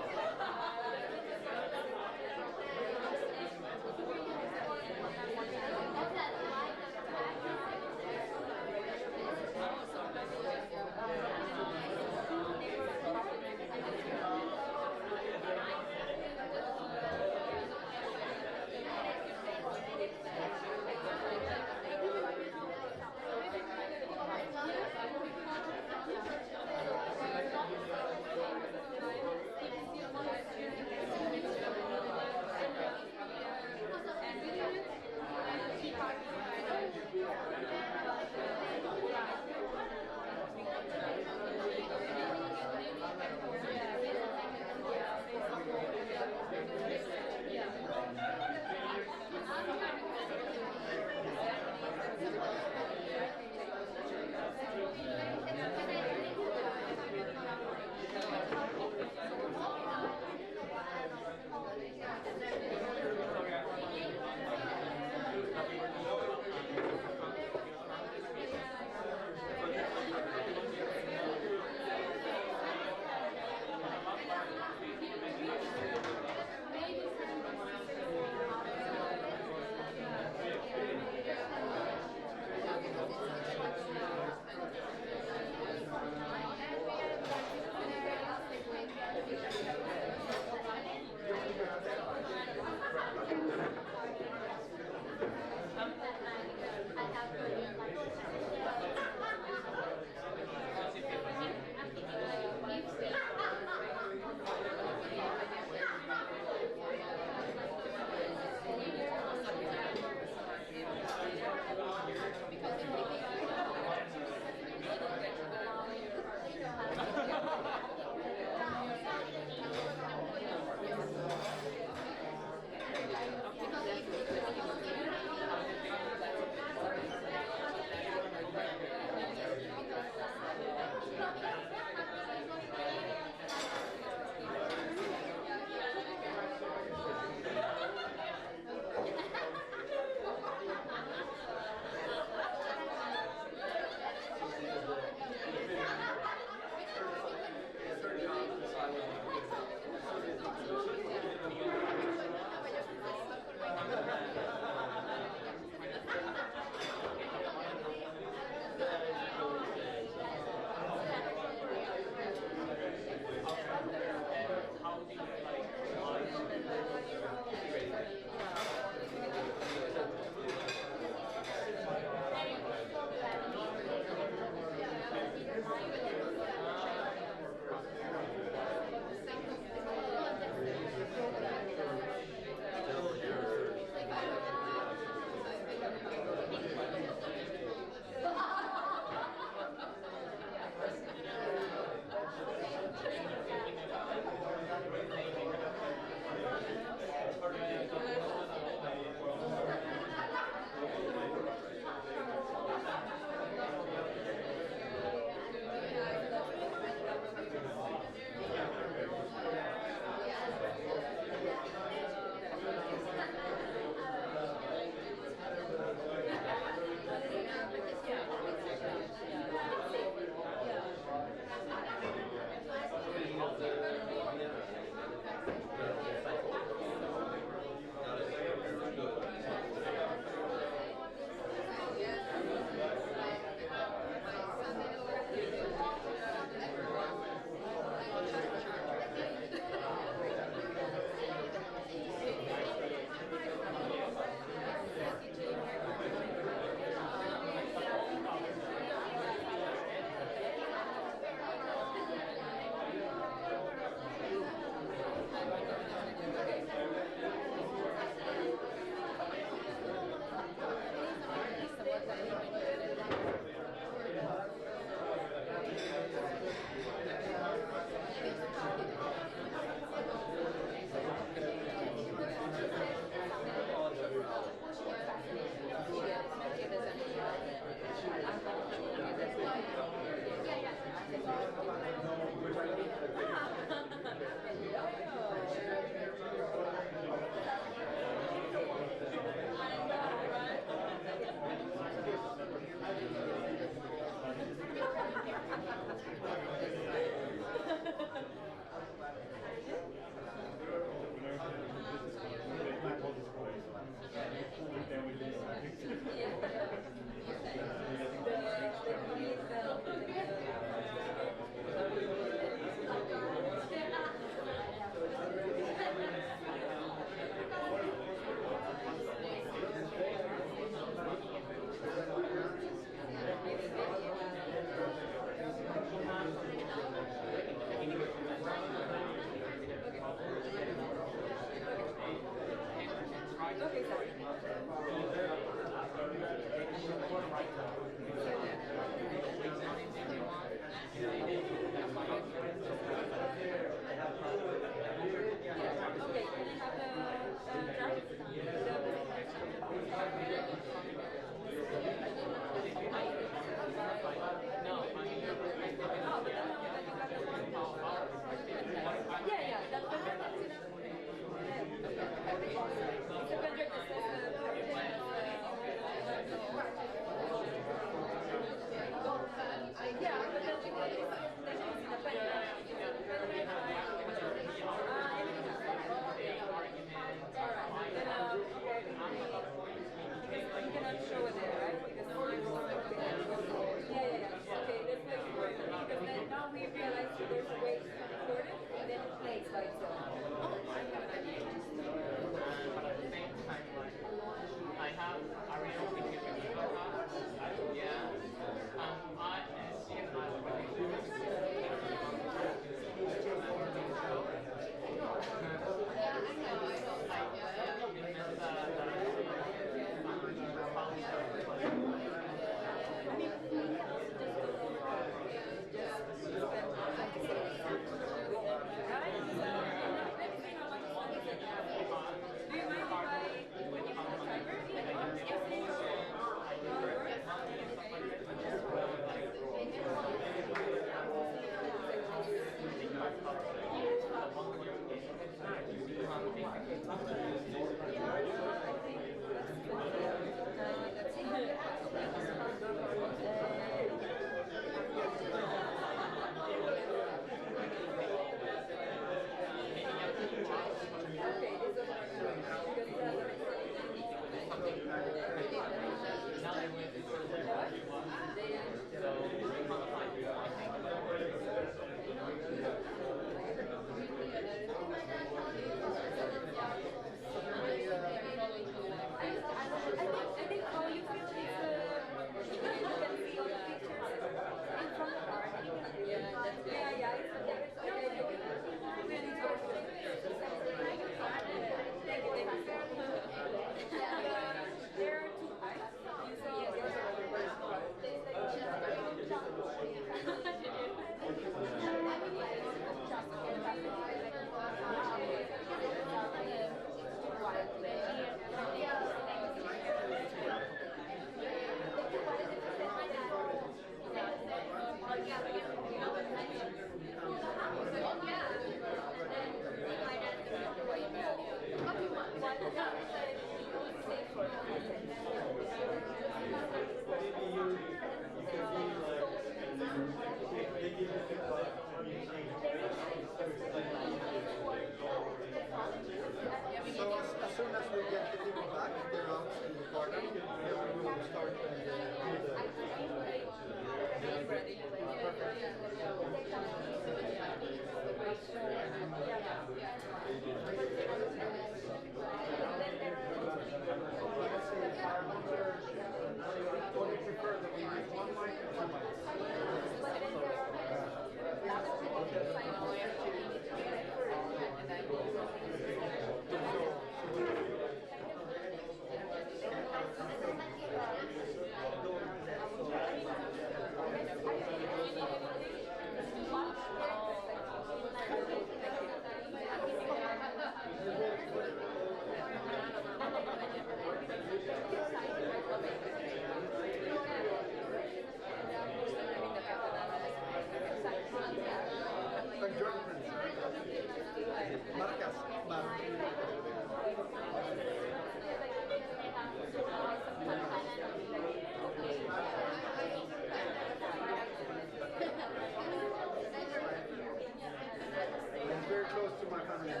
Very close to my family. So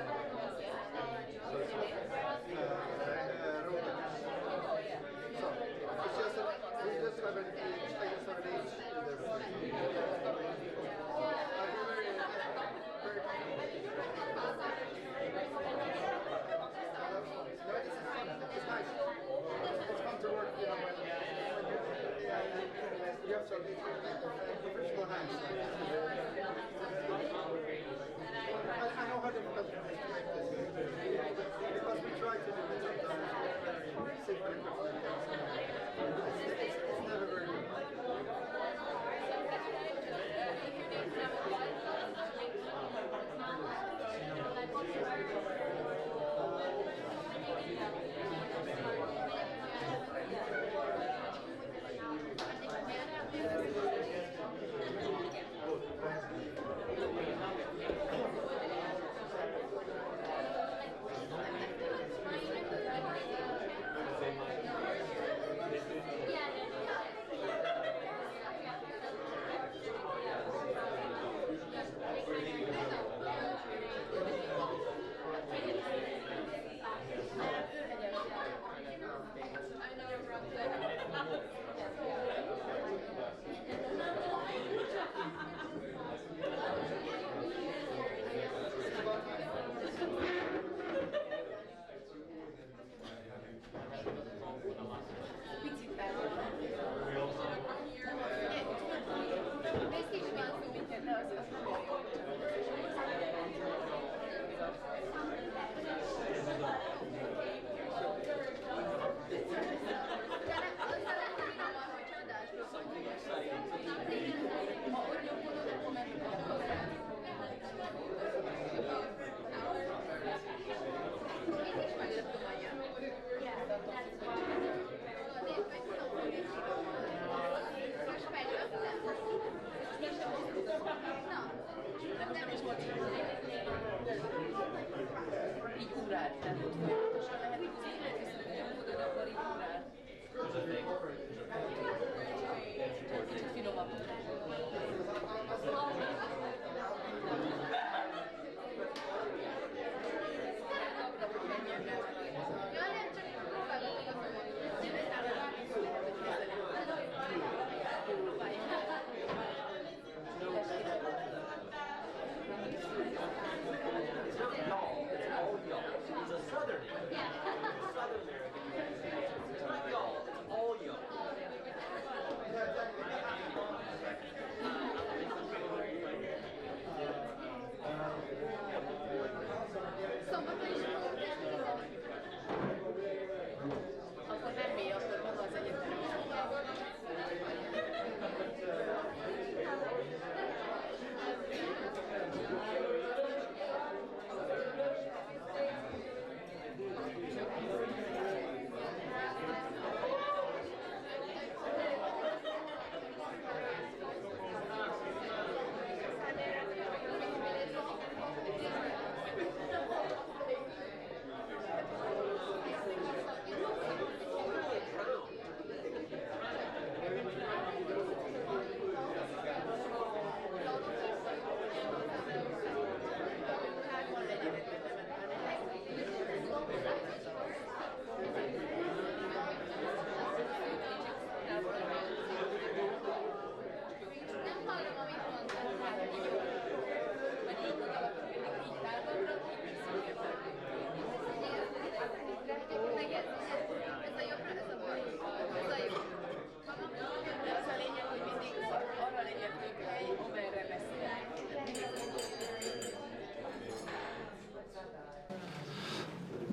it's just we just have an age. I just have an age. I feel very it's nice. It's fun to work, you know, when you have some professional hands. I know how difficult it is to make this, because we try to do it sometimes simple equipment. It's never very good.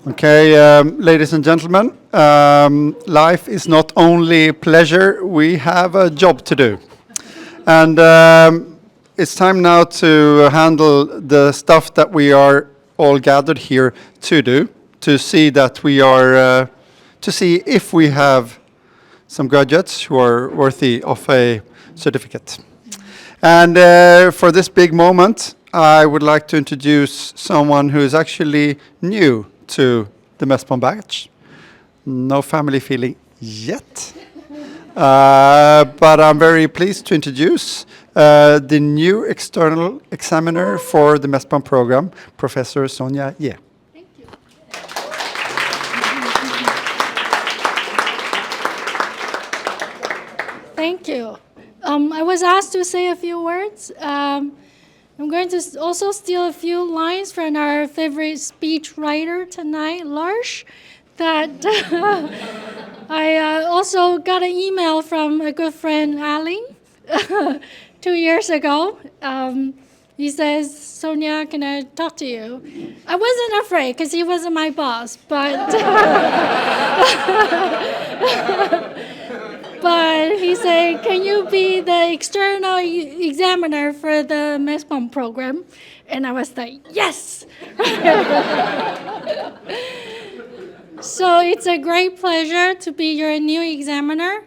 Okay, ladies and gentlemen, life is not only pleasure, we have a job to do. And it's time now to handle the stuff that we are all gathered here to do, to see that we are, to see if we have some graduates who are worthy of a certificate. And for this big moment, I would like to introduce someone who is actually new to the MESPOM batch. No family feeling yet. But I'm very pleased to introduce the new external examiner for the MESPOM program, Professor Sonia Ye. Thank you. I was asked to say a few words. I'm going to also steal a few lines from our favorite speech writer tonight, Lars, that I also got an email from a good friend, Ali, 2 years ago. He says, Sonia, can I talk to you? I wasn't afraid because he wasn't my boss, but but he said, can you be the external examiner for the MESPOM program? And I was like, yes! So it's a great pleasure to be your new examiner,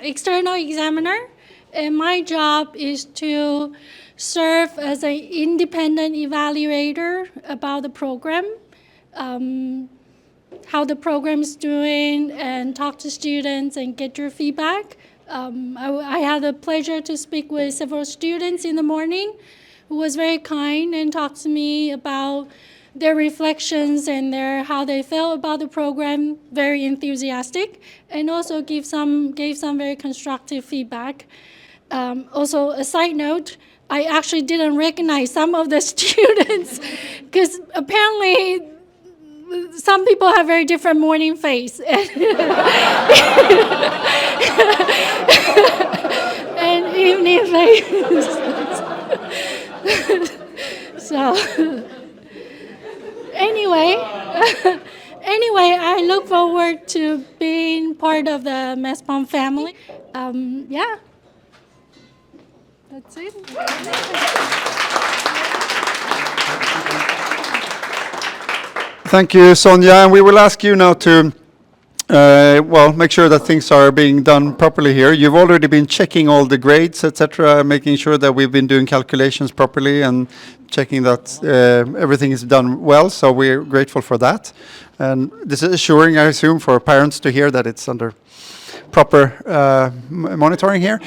external examiner. And my job is to serve as an independent evaluator about the program, how the program is doing, and talk to students and get your feedback. I had the pleasure to speak with several students in the morning who was very kind and talked to me about their reflections and how they felt about the program, very enthusiastic, and also gave some very constructive feedback. Also, a side note, I actually didn't recognize some of the students because apparently some people have very different morning face and evening face. So anyway, I look forward to being part of the MESPOM family. Yeah, that's it. Thank you, Sonia. And we will ask you now to, make sure that things are being done properly here. You've already been checking all the grades, etc., making sure that we've been doing calculations properly and checking that everything is done well. So we're grateful for that. And this is assuring, I assume, for parents to hear that it's under proper monitoring here.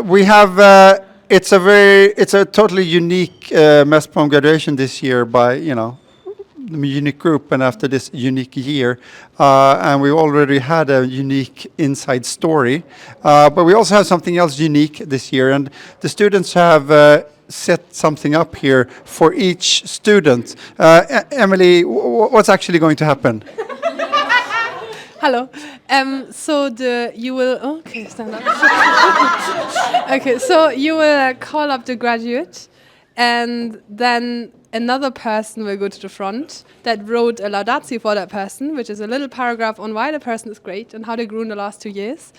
We have. It's a totally unique MESPOM graduation this year by the unique group and after this unique year, and we already had a unique inside story, but we also have something else unique this year, and the students have set something up here for each student. Emily, what's actually going to happen? Hello. You will stand up. Okay, so you will call up the graduate, and then another person will go to the front that wrote a laudatio for that person, which is a little paragraph on why the person is great and how they grew in the last 2 years.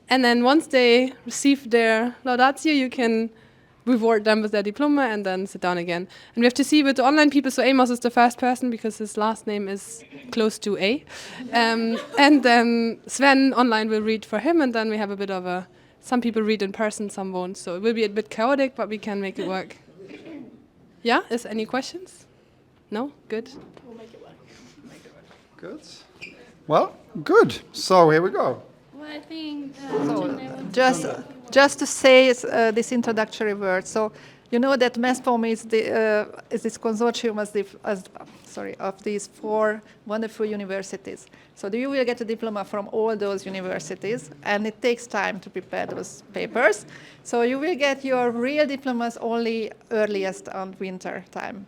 And then once they receive their laudatio, you can reward them with their diploma and then sit down again. And we have to see with the online people, so Amos is the first person because his last name is close to A. And then Sven online will read for him, and then we have a bit of some people read in person, some won't. So it will be a bit chaotic, but we can make it work. Yeah, is any questions? No? Good? We'll make it work. Good. Well, good. So here we go. Well, I think just to say this introductory word. So you know that MESPOM is this consortium of these 4 wonderful universities. So you will get a diploma from all those universities, and it takes time to prepare those papers. So you will get your real diplomas only earliest on winter time.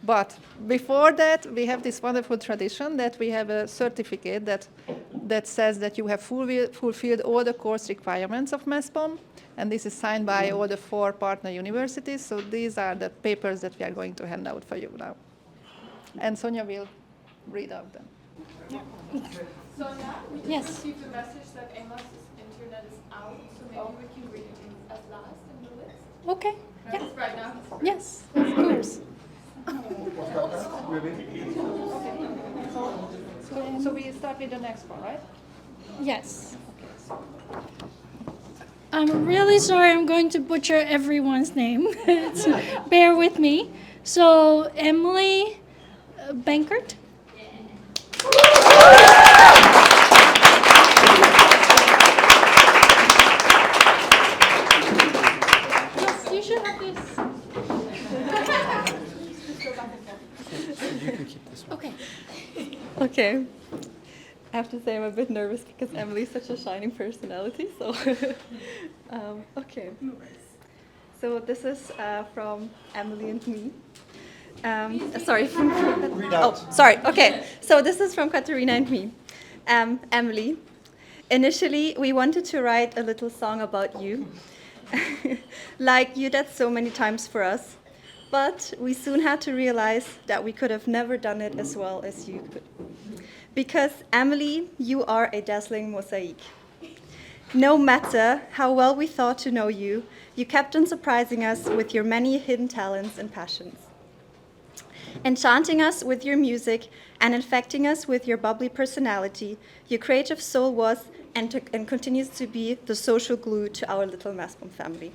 But before that, we have this wonderful tradition that we have a certificate that says that you have fulfilled all the course requirements of MESPOM, and this is signed by all the 4 partner universities. So these are the papers that we are going to hand out for you now. And Sonia will read out them. Sonia, we just Yes. received a message that Amos' internet is out, so maybe we can read it as last in the list. Okay. Right, right now. Yes, of course. So we start with the next one, right? Yes. I'm really sorry I'm going to butcher everyone's name. Bear with me. So, Emily Bankert. Yes, you should have this. You can keep this one. Okay. Okay. I have to say I'm a bit nervous because Emily's such a shining personality. So, okay. So this is from Emily and me. Sorry. Sorry. Okay. So this is from Catherina and me. Emily, initially we wanted to write a little song about you, like you did so many times for us. But we soon had to realize that we could have never done it as well as you could. Because, Emily, you are a dazzling mosaic. No matter how well we thought to know you, you kept on surprising us with your many hidden talents and passions. Enchanting us with your music and infecting us with your bubbly personality, your creative soul was and continues to be the social glue to our little MESPOM family.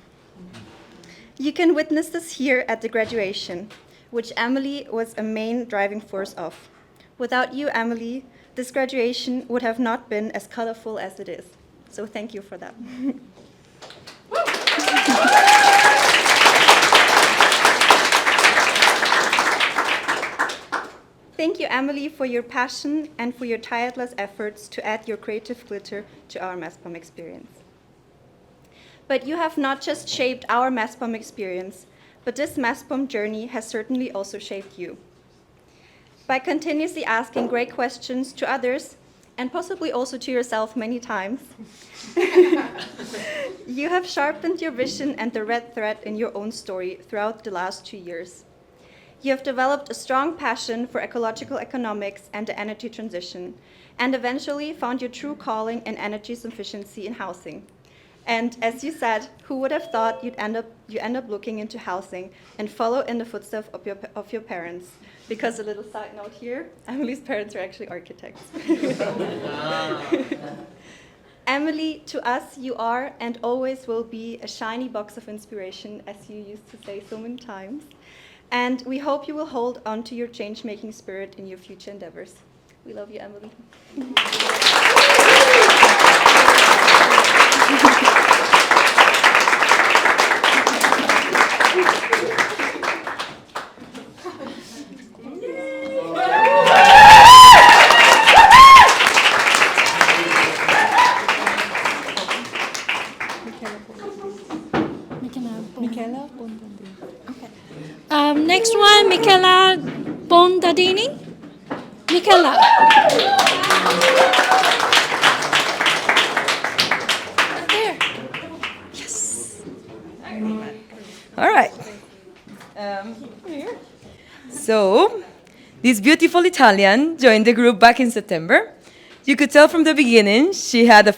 You can witness this here at the graduation, which Emily was a main driving force of. Without you, Emily, this graduation would have not been as colorful as it is. So thank you for that. Thank you, Emily, for your passion and for your tireless efforts to add your creative glitter to our MESPOM experience. But you have not just shaped our MESPOM experience, but this MESPOM journey has certainly also shaped you. By continuously asking great questions to others, and possibly also to yourself many times, you have sharpened your vision and the red thread in your own story throughout the last 2 years. You have developed a strong passion for ecological economics and the energy transition, and eventually found your true calling in energy sufficiency in housing. And as you said, who would have thought you end up looking into housing and follow in the footsteps of your parents? Because a little side note here, Emily's parents are actually architects. Emily, to us, you are and always will be a shiny box of inspiration, as you used to say so many times. And we hope you will hold on to your change-making spirit in your future endeavors. We love you, Emily. Next one, Michela Bondadini. Michela. There. Yes. All right. Here. So, this beautiful Italian joined the group back in September. You could tell from the beginning she had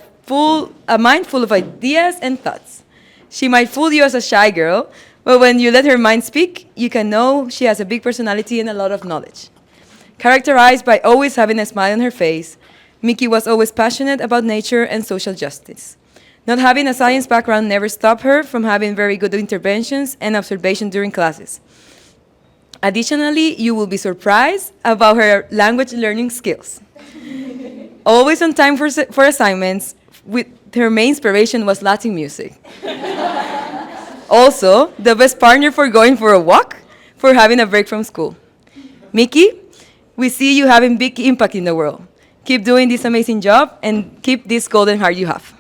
a mind full of ideas and thoughts. She might fool you as a shy girl, but when you let her mind speak, you can know she has a big personality and a lot of knowledge. Characterized by always having a smile on her face, Miki was always passionate about nature and social justice. Not having a science background never stopped her from having very good interventions and observation during classes. Additionally, you will be surprised about her language learning skills. Always on time for assignments, her main inspiration was Latin music. Also, the best partner for going for a walk, for having a break from school. Miki, we see you having big impact in the world. Keep doing this amazing job and keep this golden heart you have.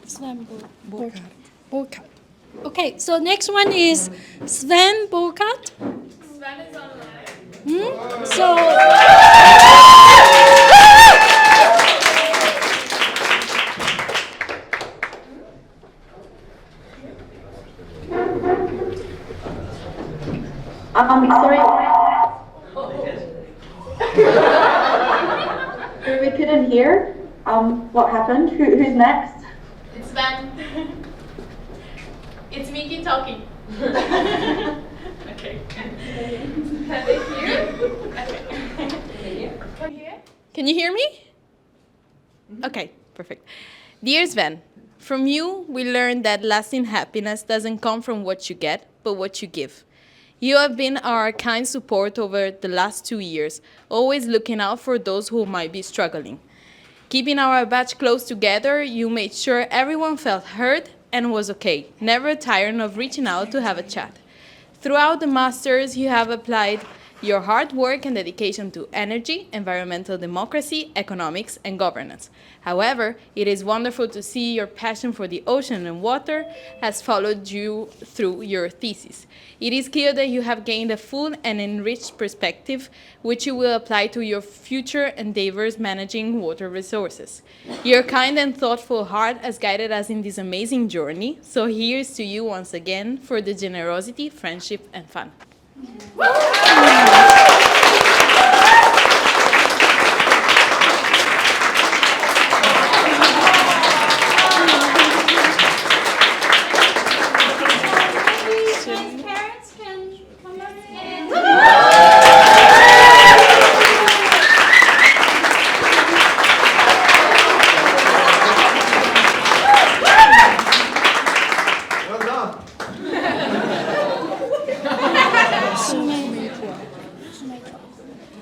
Sven Burkhardt. Okay, so next one is Sven Burkhardt. Sven So, sorry. We couldn't hear. What happened? Who's next? It's Van. It's Miki talking. Okay. Can they hear? Okay. Can you hear me? Okay, perfect. Dear Sven, from you we learned that lasting happiness doesn't come from what you get, but what you give. You have been our kind support over the last 2 years, always looking out for those who might be struggling. Keeping our batch close together, you made sure everyone felt heard and was okay, never tiring of reaching out to have a chat. Throughout the masters, you have applied your hard work and dedication to energy, environmental democracy, economics, and governance. However, it is wonderful to see your passion for the ocean and water has followed you through your thesis. It is clear that you have gained a full and enriched perspective, which you will apply to your future endeavors managing water resources. Your kind and thoughtful heart has guided us in this amazing journey, so here's to you once again for the generosity, friendship, and fun.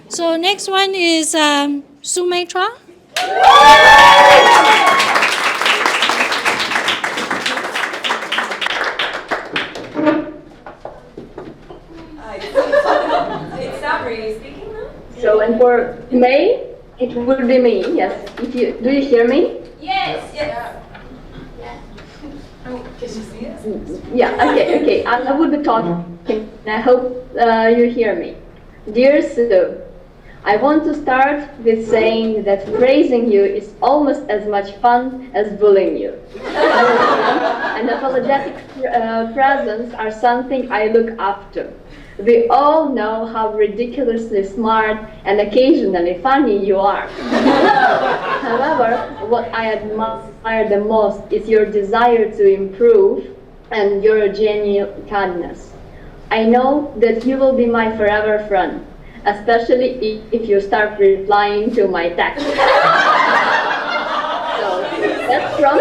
So next one is Sumatra. It's Sabrina speaking now? So, and for May, it would be me, yes. Do you hear me? Yes, yes. Oh, can you see us? Yeah, okay. I will be talking. I hope you hear me. Dear Sue, I want to start with saying that praising you is almost as much fun as bullying you. And apologetic presents are something I look after. We all know how ridiculously smart and occasionally funny you are. However, what I admire the most is your desire to improve and your genuine kindness. I know that you will be my forever friend, especially if you start replying to my text. So that's from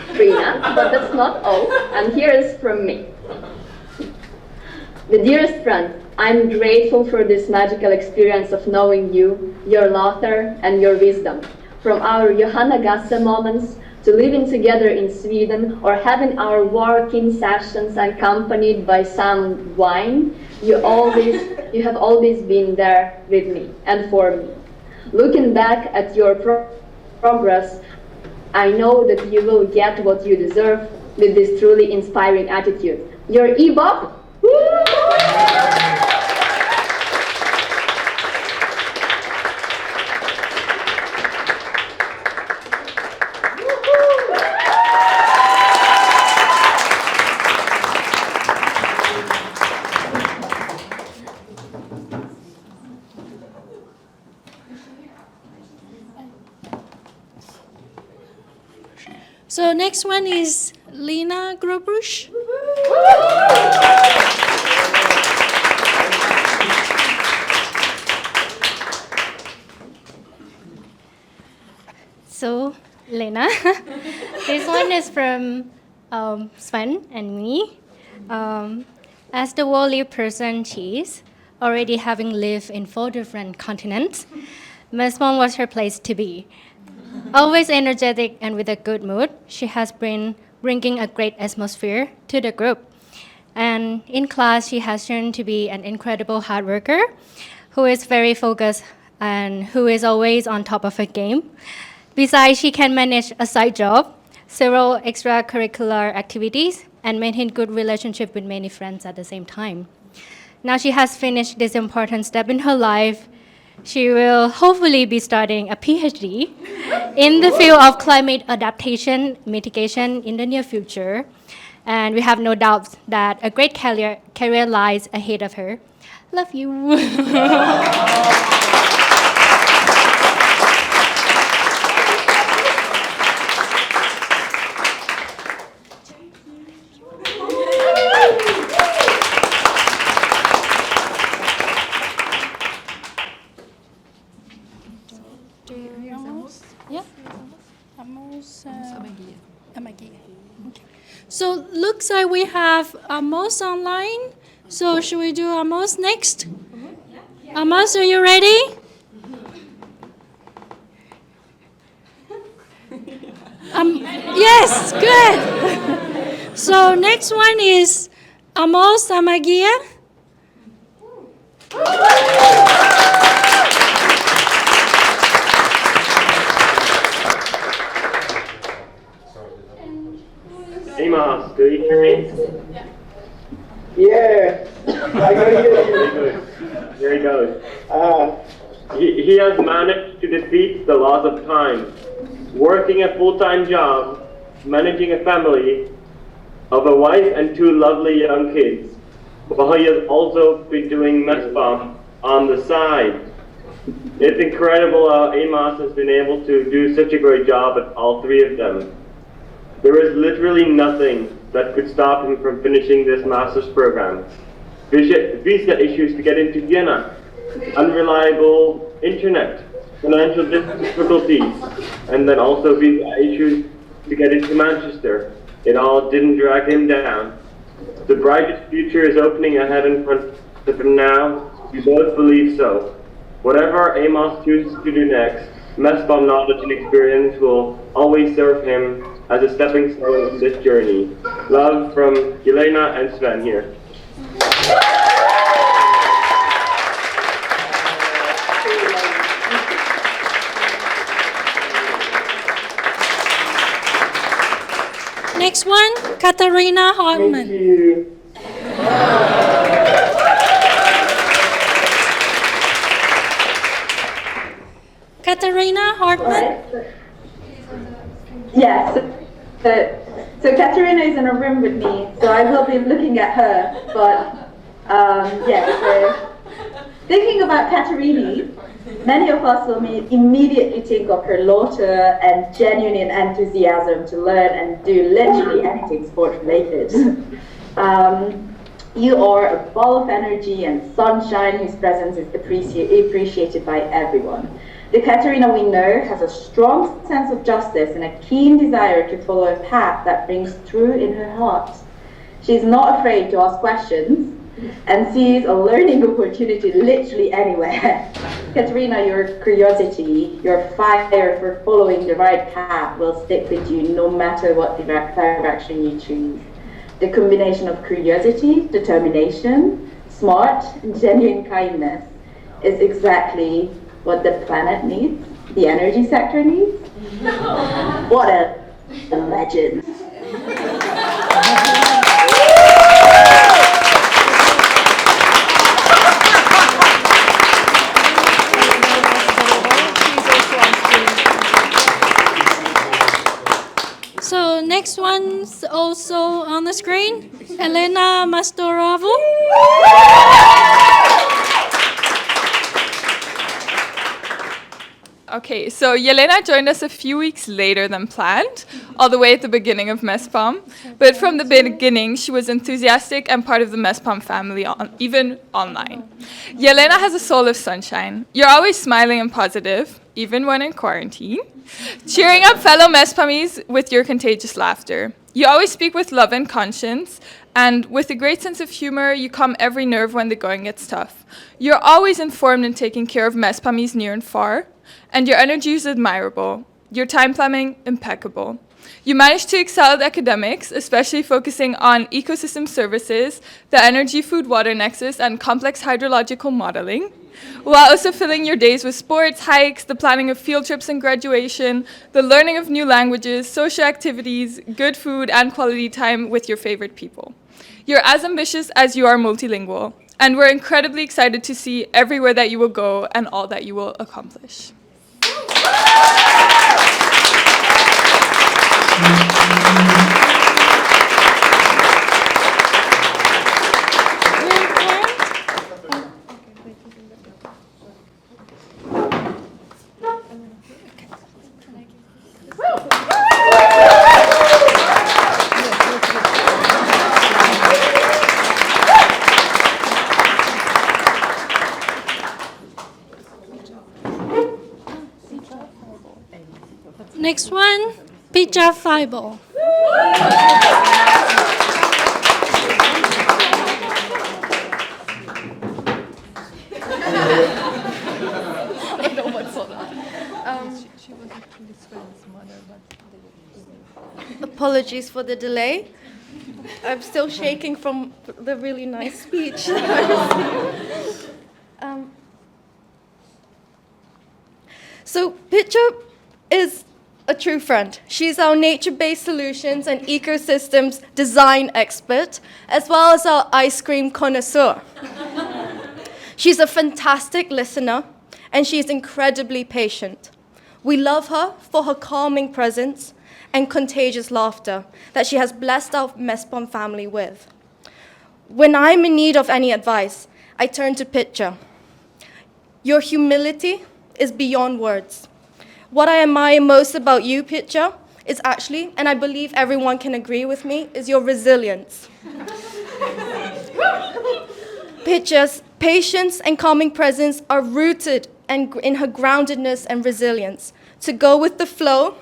Sabrina, but that's not all, and here is from me. The dearest friend, I'm grateful for this magical experience of knowing you, your laughter, and your wisdom. From our Johanna Gasse moments to living together in Sweden or having our working sessions accompanied by some wine, you have always been there with me and for me. Looking back at your progress, I know that you will get what you deserve with this truly inspiring attitude. Your e-bop. So next one is Lena Grobrush. So Lena, this one is from Sven and me. As the worldly person she is, already having lived in 4 different continents, MESPOM was her place to be. Always energetic and with a good mood, she has been bringing a great atmosphere to the group. And in class, she has shown to be an incredible hard worker who is very focused and who is always on top of her game. Besides, she can manage a side job, several extracurricular activities, and maintain good relationship with many friends at the same time. Now she has finished this important step in her life. She will hopefully be starting a PhD in the field of climate adaptation mitigation in the near future. And we have no doubts that a great career lies ahead of her. Love you. Amos Amagir. Okay. So looks like we have Amos online. So should we do Amos next? Amos, are you ready? Yes, good. So next one is Amos Amagir. Amos, do you hear me? Yeah, I can hear you. Very good. There he goes. He has managed to defeat the laws of time, working a full-time job, managing a family of a wife and 2 lovely young kids, while he has also been doing MESPOM on the side. It's incredible how Amos has been able to do such a great job at all 3 of them. There is literally nothing that could stop him from finishing this master's program. Visa issues to get into Vienna, unreliable internet, financial difficulties, and then also visa issues to get into Manchester. It all didn't drag him down. The brightest future is opening ahead in front of him now. We both believe so. Whatever Amos chooses to do next, MESPOM knowledge and experience will always serve him as a stepping stone on this journey. Love from Jelena and Swan here. Next one, Catherina Hartmann. Thank you. Catherina Hartmann. Yes. So Catherina is in a room with me, so I will be looking at her. But yes, so thinking about Catherina, many of us will immediately think of her laughter and genuine enthusiasm to learn and do literally anything sport-related. You are a ball of energy and sunshine whose presence is appreciated by everyone. The Catherina we know has a strong sense of justice and a keen desire to follow a path that brings true in her heart. She's not afraid to ask questions and sees a learning opportunity literally anywhere. Catherina, your curiosity, your fire for following the right path will stick with you no matter what direction you choose. The combination of curiosity, determination, smart, and genuine kindness is exactly what the planet needs, the energy sector needs. What a legend. So next one's also on the screen, Elena Mastoravu. Okay, so Jelena joined us a few weeks later than planned, all the way at the beginning of MESPOM. But from the beginning, she was enthusiastic and part of the MESPOM family, even online. Jelena has a soul of sunshine. You're always smiling and positive, even when in quarantine, cheering up fellow MESPOMies with your contagious laughter. You always speak with love and conscience, and with a great sense of humor, you calm every nerve when the going gets tough. You're always informed and taking care of MESPOMies near and far, and your energy is admirable. Your time planning, impeccable. You managed to excel at academics, especially focusing on ecosystem services, the energy, food, water nexus, and complex hydrological modeling, while also filling your days with sports, hikes, the planning of field trips and graduation, the learning of new languages, social activities, good food, and quality time with your favorite people. You're as ambitious as you are multilingual. And we're incredibly excited to see everywhere that you will go and all that you will accomplish. Next one, pizza fireball. Apologies for the delay. I'm still shaking from the really nice speech. So Pitcher is a true friend. She's our nature-based solutions and ecosystems design expert, as well as our ice cream connoisseur. She's a fantastic listener, and she's incredibly patient. We love her for her calming presence and contagious laughter that she has blessed our MESPOM family with. When I'm in need of any advice, I turn to Pitcher. Your humility is beyond words. What I admire most about you, Pitcher, is actually, and I believe everyone can agree with me, is your resilience. Pitcher's patience and calming presence are rooted in her groundedness and resilience, to go with the flow,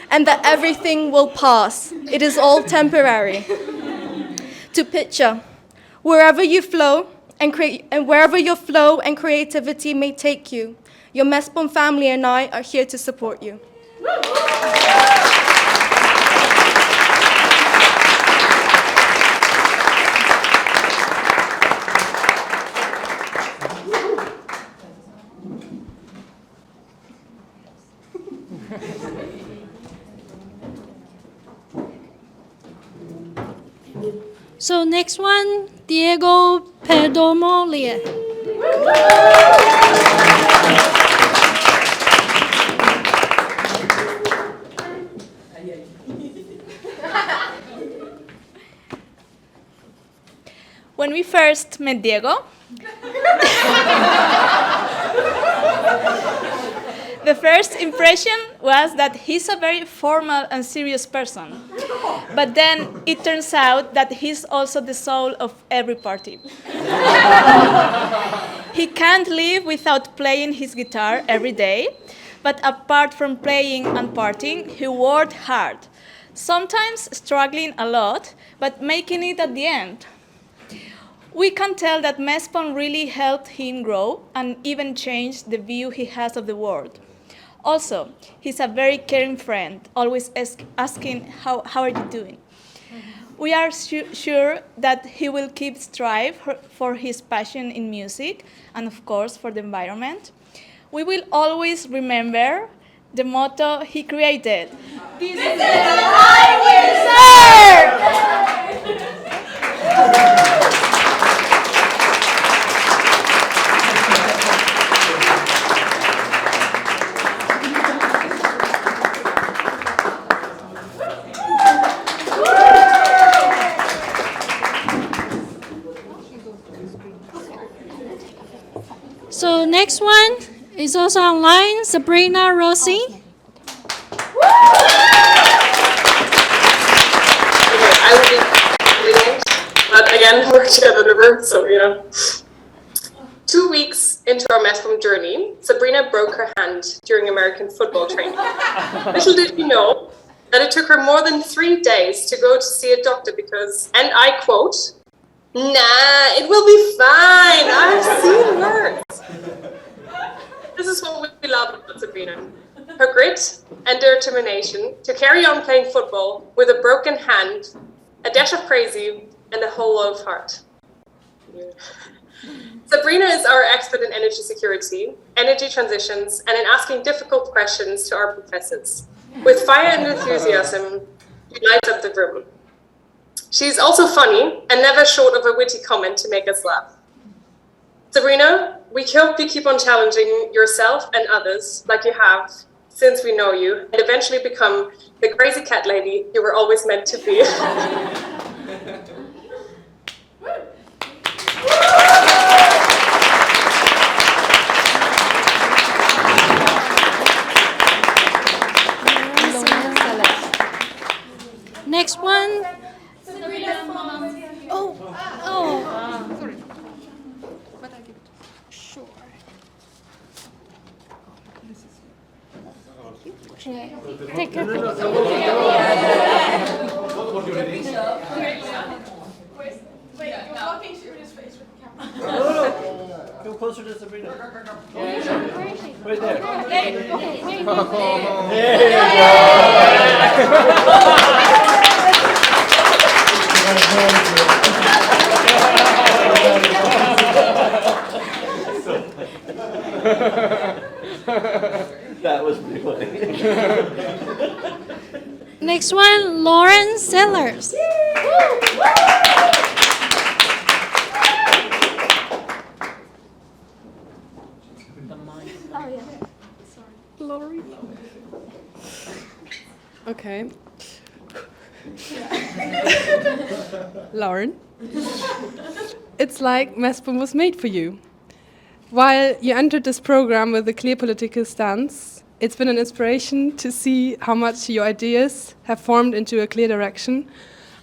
and that everything will pass. It is all temporary. To Pitcher, wherever you flow and wherever your flow and creativity may take you, your MESPOM family and I are here to support you. So next one, Diego Perdomo-Lier. When we first met Diego, the first impression was that he's a very formal and serious person. But then it turns out that he's also the soul of every party. He can't live without playing his guitar every day, but apart from playing and partying, he worked hard, sometimes struggling a lot, but making it at the end. We can tell that MESPOM really helped him grow and even change the view he has of the world. Also, he's a very caring friend, always asking, how are you doing? We are sure that he will keep strive for his passion in music and, of course, for the environment. We will always remember the motto he created. This is the I will serve! So next one is also online, Sabrina Rossi. I will be lenient, but again, we're together in the room, so 2 weeks into our MESPOM journey, Sabrina broke her hand during American football training. Little did we know that it took her more than 3 days to go to see a doctor because, and I quote, "Nah, it will be fine. I've seen worse." This is what we love about Sabrina. Her grit and determination to carry on playing football with a broken hand, a dash of crazy, and a whole lot of heart. Sabrina is our expert in energy security, energy transitions, and in asking difficult questions to our professors. With fire and enthusiasm, she lights up the room. She's also funny and never short of a witty comment to make us laugh. Sabrina, we hope you keep on challenging yourself and others like you have since we know you, and eventually become the crazy cat lady you were always meant to be. Next one. Oh. Sorry. But I give it. Sure. Take a Wait, you're blocking Sabrina's face with the camera. Come closer to Sabrina. Where is she? Right there. That was pretty funny. Next one, Loren Sellers. Lori. Okay. Lauren, it's like MESPOM was made for you. While you entered this program with a clear political stance, it's been an inspiration to see how much your ideas have formed into a clear direction,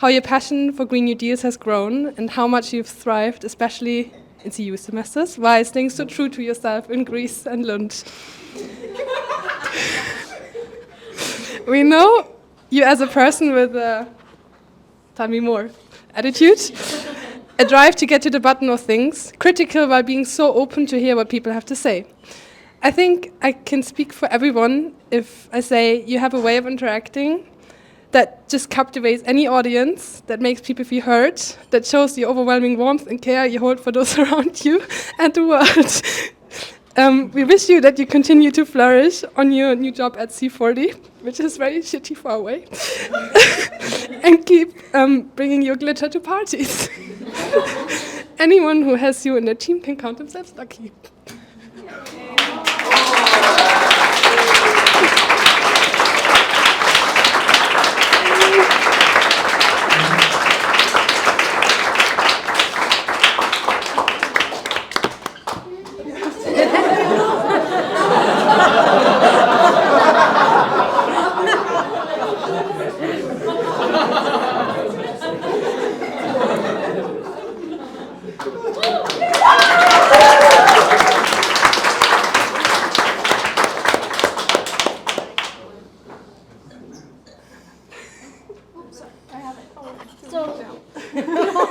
how your passion for Green New Deals has grown, and how much you've thrived, especially in CU semesters, while staying so true to yourself in Greece and Lund. We know you as a person with a, tell me more, attitude, a drive to get to the bottom of things, critical while being so open to hear what people have to say. I think I can speak for everyone if I say you have a way of interacting that just captivates any audience, that makes people feel heard, that shows the overwhelming warmth and care you hold for those around you and the world. We wish you that you continue to flourish on your new job at C40, which is very shitty far away, and keep bringing your glitter to parties. Anyone who has you in their team can count themselves lucky.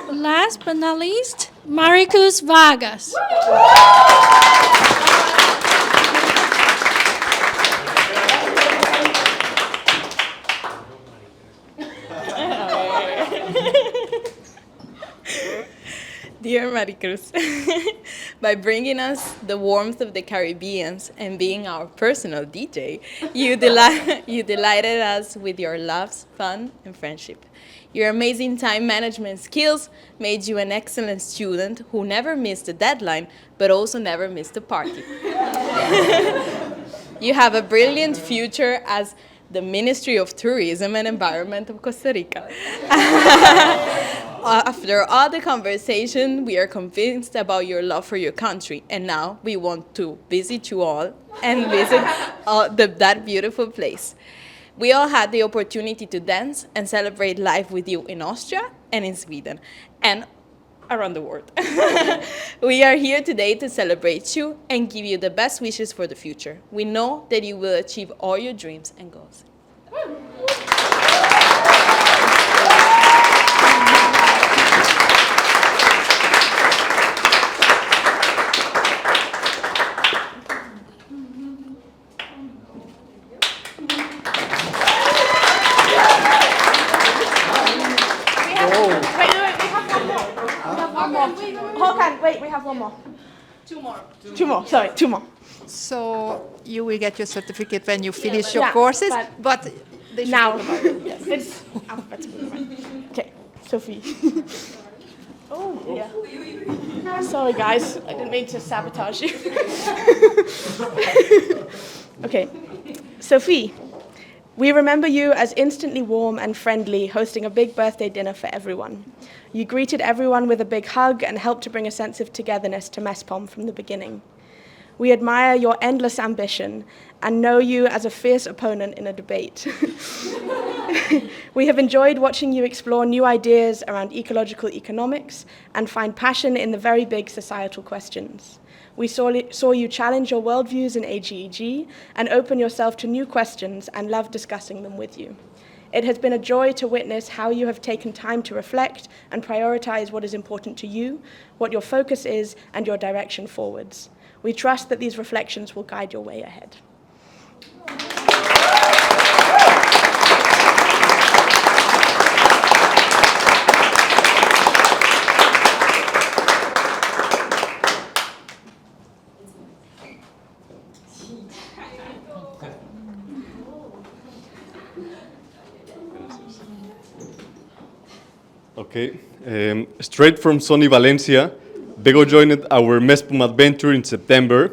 Last but not least, Maricus Vargas. Dear Maricruz, by bringing us the warmth of the Caribbeans and being our personal DJ, you delighted us with your laughs, fun, and friendship. Your amazing time management skills made you an excellent student who never missed a deadline, but also never missed a party. You have a brilliant future as the Ministry of Tourism and Environment of Costa Rica. After all the conversation, we are convinced about your love for your country, and now we want to visit you all and visit that beautiful place. We all had the opportunity to dance and celebrate life with you in Austria and in Sweden and around the world. We are here today to celebrate you and give you the best wishes for the future. We know that you will achieve all your dreams and goals. We have one more. Two more. So you will get your certificate when you finish your Yeah, courses, but they should now be provided. yes, it's alphabetical. Okay, Sophie. Oh, yeah. Sorry, guys. I didn't mean to sabotage you. Okay. Sophie, we remember you as instantly warm and friendly, hosting a big birthday dinner for everyone. You greeted everyone with a big hug and helped to bring a sense of togetherness to MESPOM from the beginning. We admire your endless ambition and know you as a fierce opponent in a debate. We have enjoyed watching you explore new ideas around ecological economics and find passion in the very big societal questions. We saw you challenge your worldviews in AGEG and open yourself to new questions and love discussing them with you. It has been a joy to witness how you have taken time to reflect and prioritize what is important to you, what your focus is, and your direction forwards. We trust that these reflections will guide your way ahead. Okay, straight from sunny Valencia, Bego joined our MESPOM adventure in September.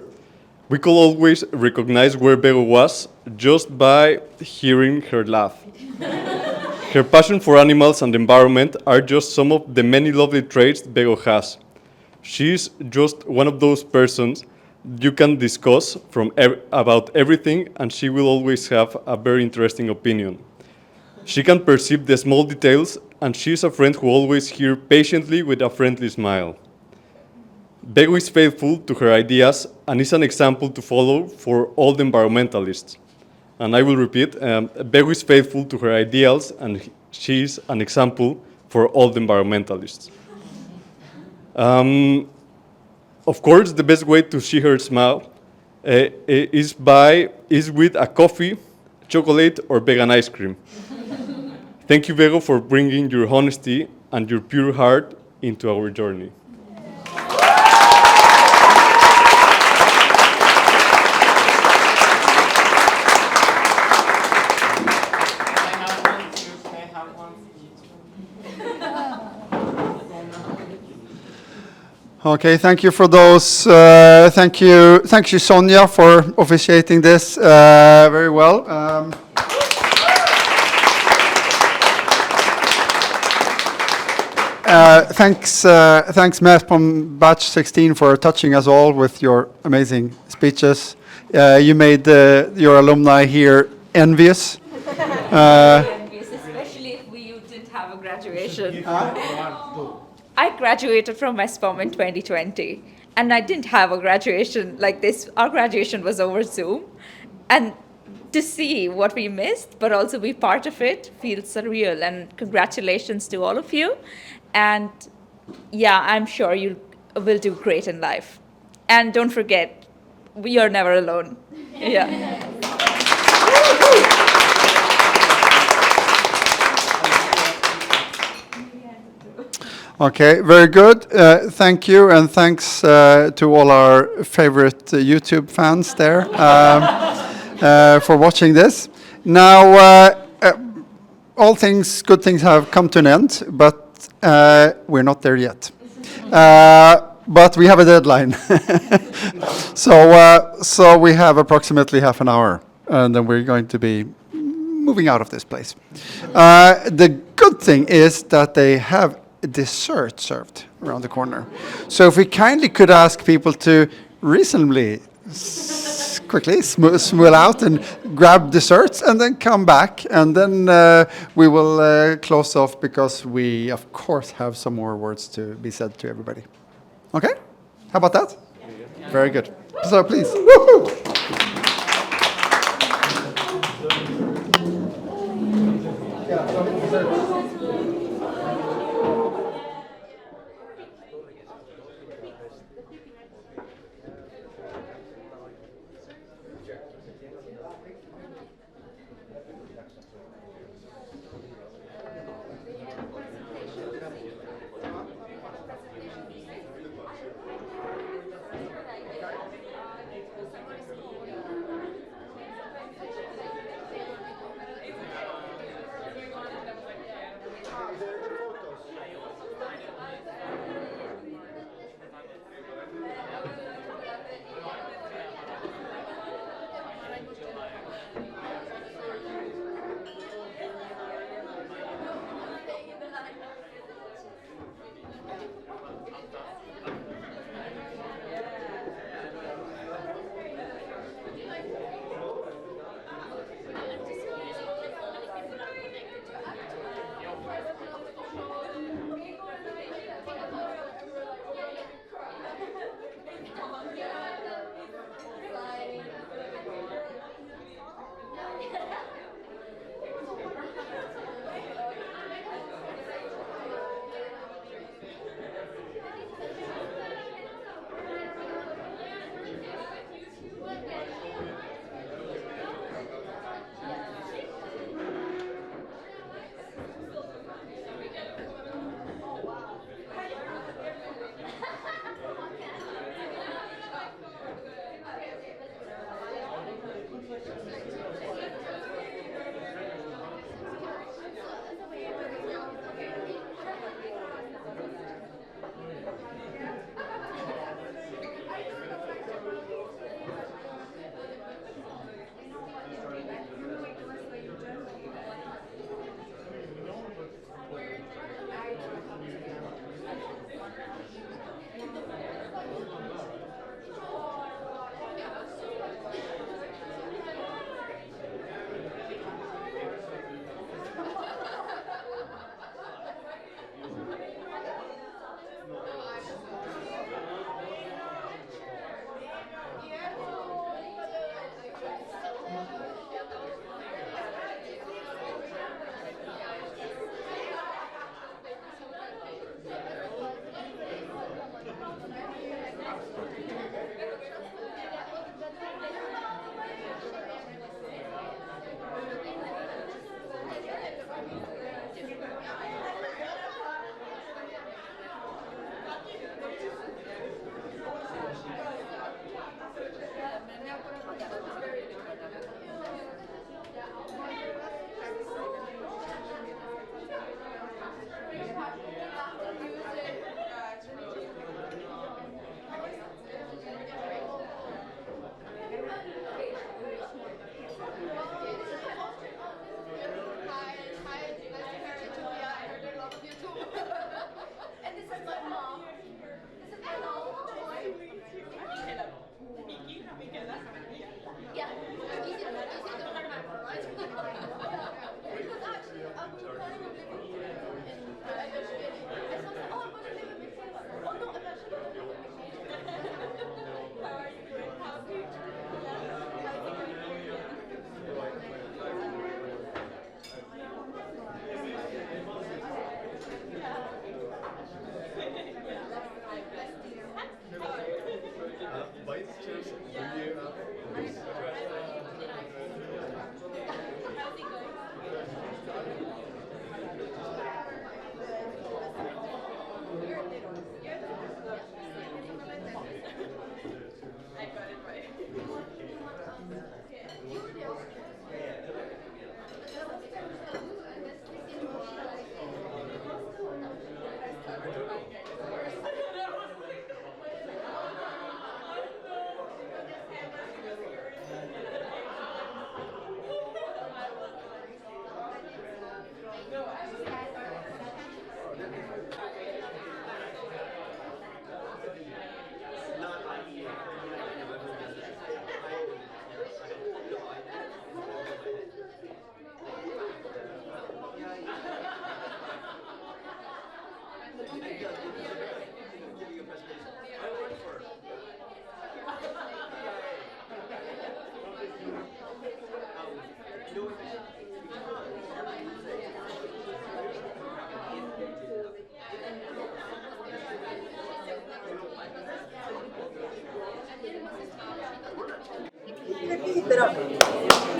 We could always recognize where Bego was just by hearing her laugh. Her passion for animals and the environment are just some of the many lovely traits Bego has. She's just one of those persons you can discuss about everything, and she will always have a very interesting opinion. She can perceive the small details, and she's a friend who always hears patiently with a friendly smile. Bego is faithful to her ideas and is an example to follow for all the environmentalists. And I will repeat, Bego is faithful to her ideals, and she is an example for all the environmentalists. Of course, the best way to see her smile is with a coffee, chocolate, or vegan ice cream. Thank you, Bego, for bringing your honesty and your pure heart into our journey. Okay, thank you for those. Thank you, Sonia, for officiating this very well. Thanks, MESPOM Batch 16 for touching us all with your amazing speeches. You made your alumni here envious. Especially if we didn't have a graduation. I graduated from MESPOM in 2020, and I didn't have a graduation like this. Our graduation was over Zoom, and to see what we missed, but also be part of it, feels surreal. And congratulations to all of you. And yeah, I'm sure you will do great in life. And don't forget, we are never alone. Yeah. Okay, very good. Thank you, and thanks to all our favorite YouTube fans there for watching this. Now, all good things have come to an end, but we're not there yet. But we have a deadline. So we have approximately half an hour, and then we're going to be moving out of this place. The good thing is that they have dessert served around the corner. So if we kindly could ask people to reasonably quickly smooth out and grab desserts and then come back, and then we will close off because we of course have some more words to be said to everybody. Okay? How about that? Yeah. Very good. So please. Woo-hoo!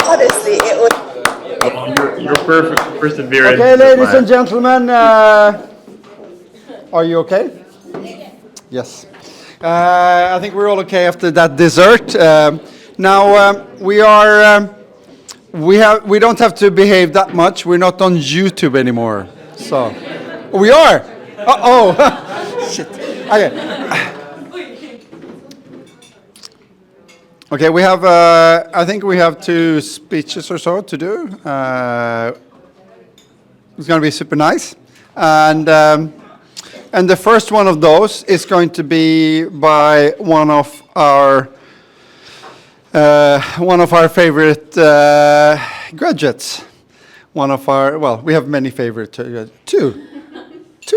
Honestly, it was. Your perseverance. Okay, ladies and gentlemen, are you okay? Yes. I think we're all okay after that dessert. Now we don't have to behave that much. We're not on YouTube anymore. So we are. Uh-oh. Shit. Okay. Okay, we have, I think we have 2 speeches or so to do. It's going to be super nice. And the first one of those is going to be by one of our favorite graduates. One of our, well, we have many favorite, 2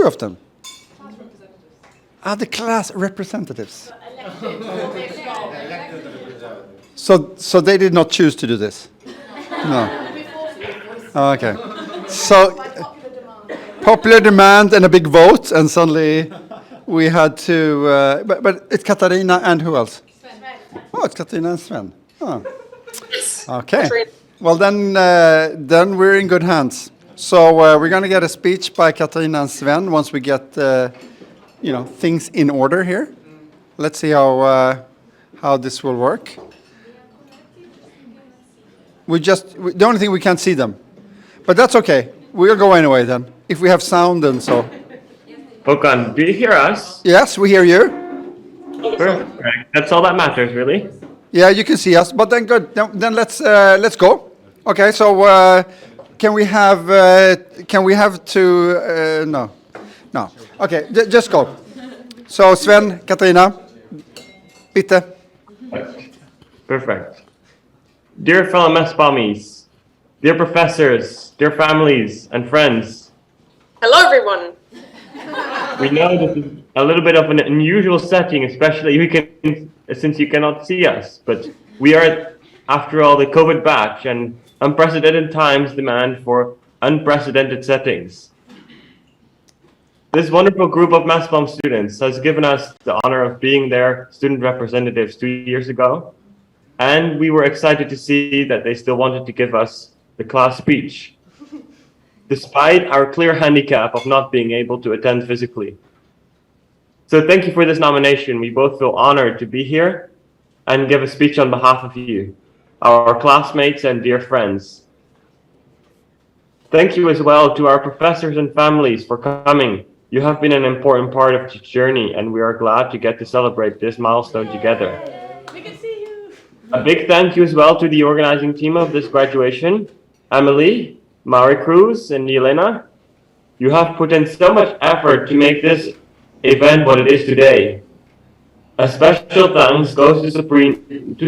of them. The class representatives. So they did not choose to do this? No. Okay. So popular demand and a big vote, and suddenly we had to. But it's Catherina and who else? Oh, it's Catherina and Swan. Oh. Okay. Well, then we're in good hands. So we're going to get a speech by Catherina and Swan once we get things in order here. Let's see how this will work. The only thing we can't see them, but that's okay. We'll go anyway then, if we have sound and so. Håkan, do you hear us? Yes, we hear you. Perfect. That's all that matters, really. Yeah, you can see us, but then good. Then let's go. Okay, so can we have to? No. Okay, just go. So Sven, Catherina, bitte. Perfect. Dear fellow MESPOMies, dear professors, dear families and friends. Hello, everyone. We know this is a little bit of an unusual setting, especially since you cannot see us. But we are, after all, the COVID batch, and unprecedented times demand for unprecedented settings. This wonderful group of MESPOM students has given us the honor of being their student representatives 2 years ago. And we were excited to see that they still wanted to give us the class speech, despite our clear handicap of not being able to attend physically. So thank you for this nomination. We both feel honored to be here and give a speech on behalf of you, our classmates and dear friends. Thank you as well to our professors and families for coming. You have been an important part of the journey, and we are glad to get to celebrate this milestone together. A big thank you as well to the organizing team of this graduation, Emily, Maricruz, and Jelena. You have put in so much effort to make this event what it is today. A special thanks goes to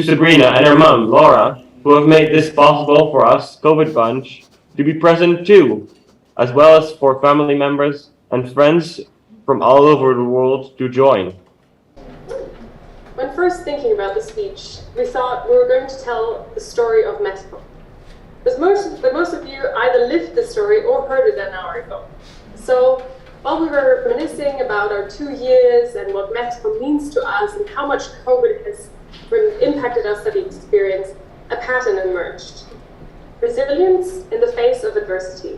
Sabrina and her mom, Laura, who have made this possible for us, COVID bunch, to be present too, as well as for family members and friends from all over the world to join. When first thinking about the speech, we thought we were going to tell the story of MESPOM. But most of you either lived the story or heard it an hour ago. So while we were reminiscing about our 2 years and what MESPOM means to us and how much COVID has impacted our study experience, a pattern emerged. Resilience in the face of adversity.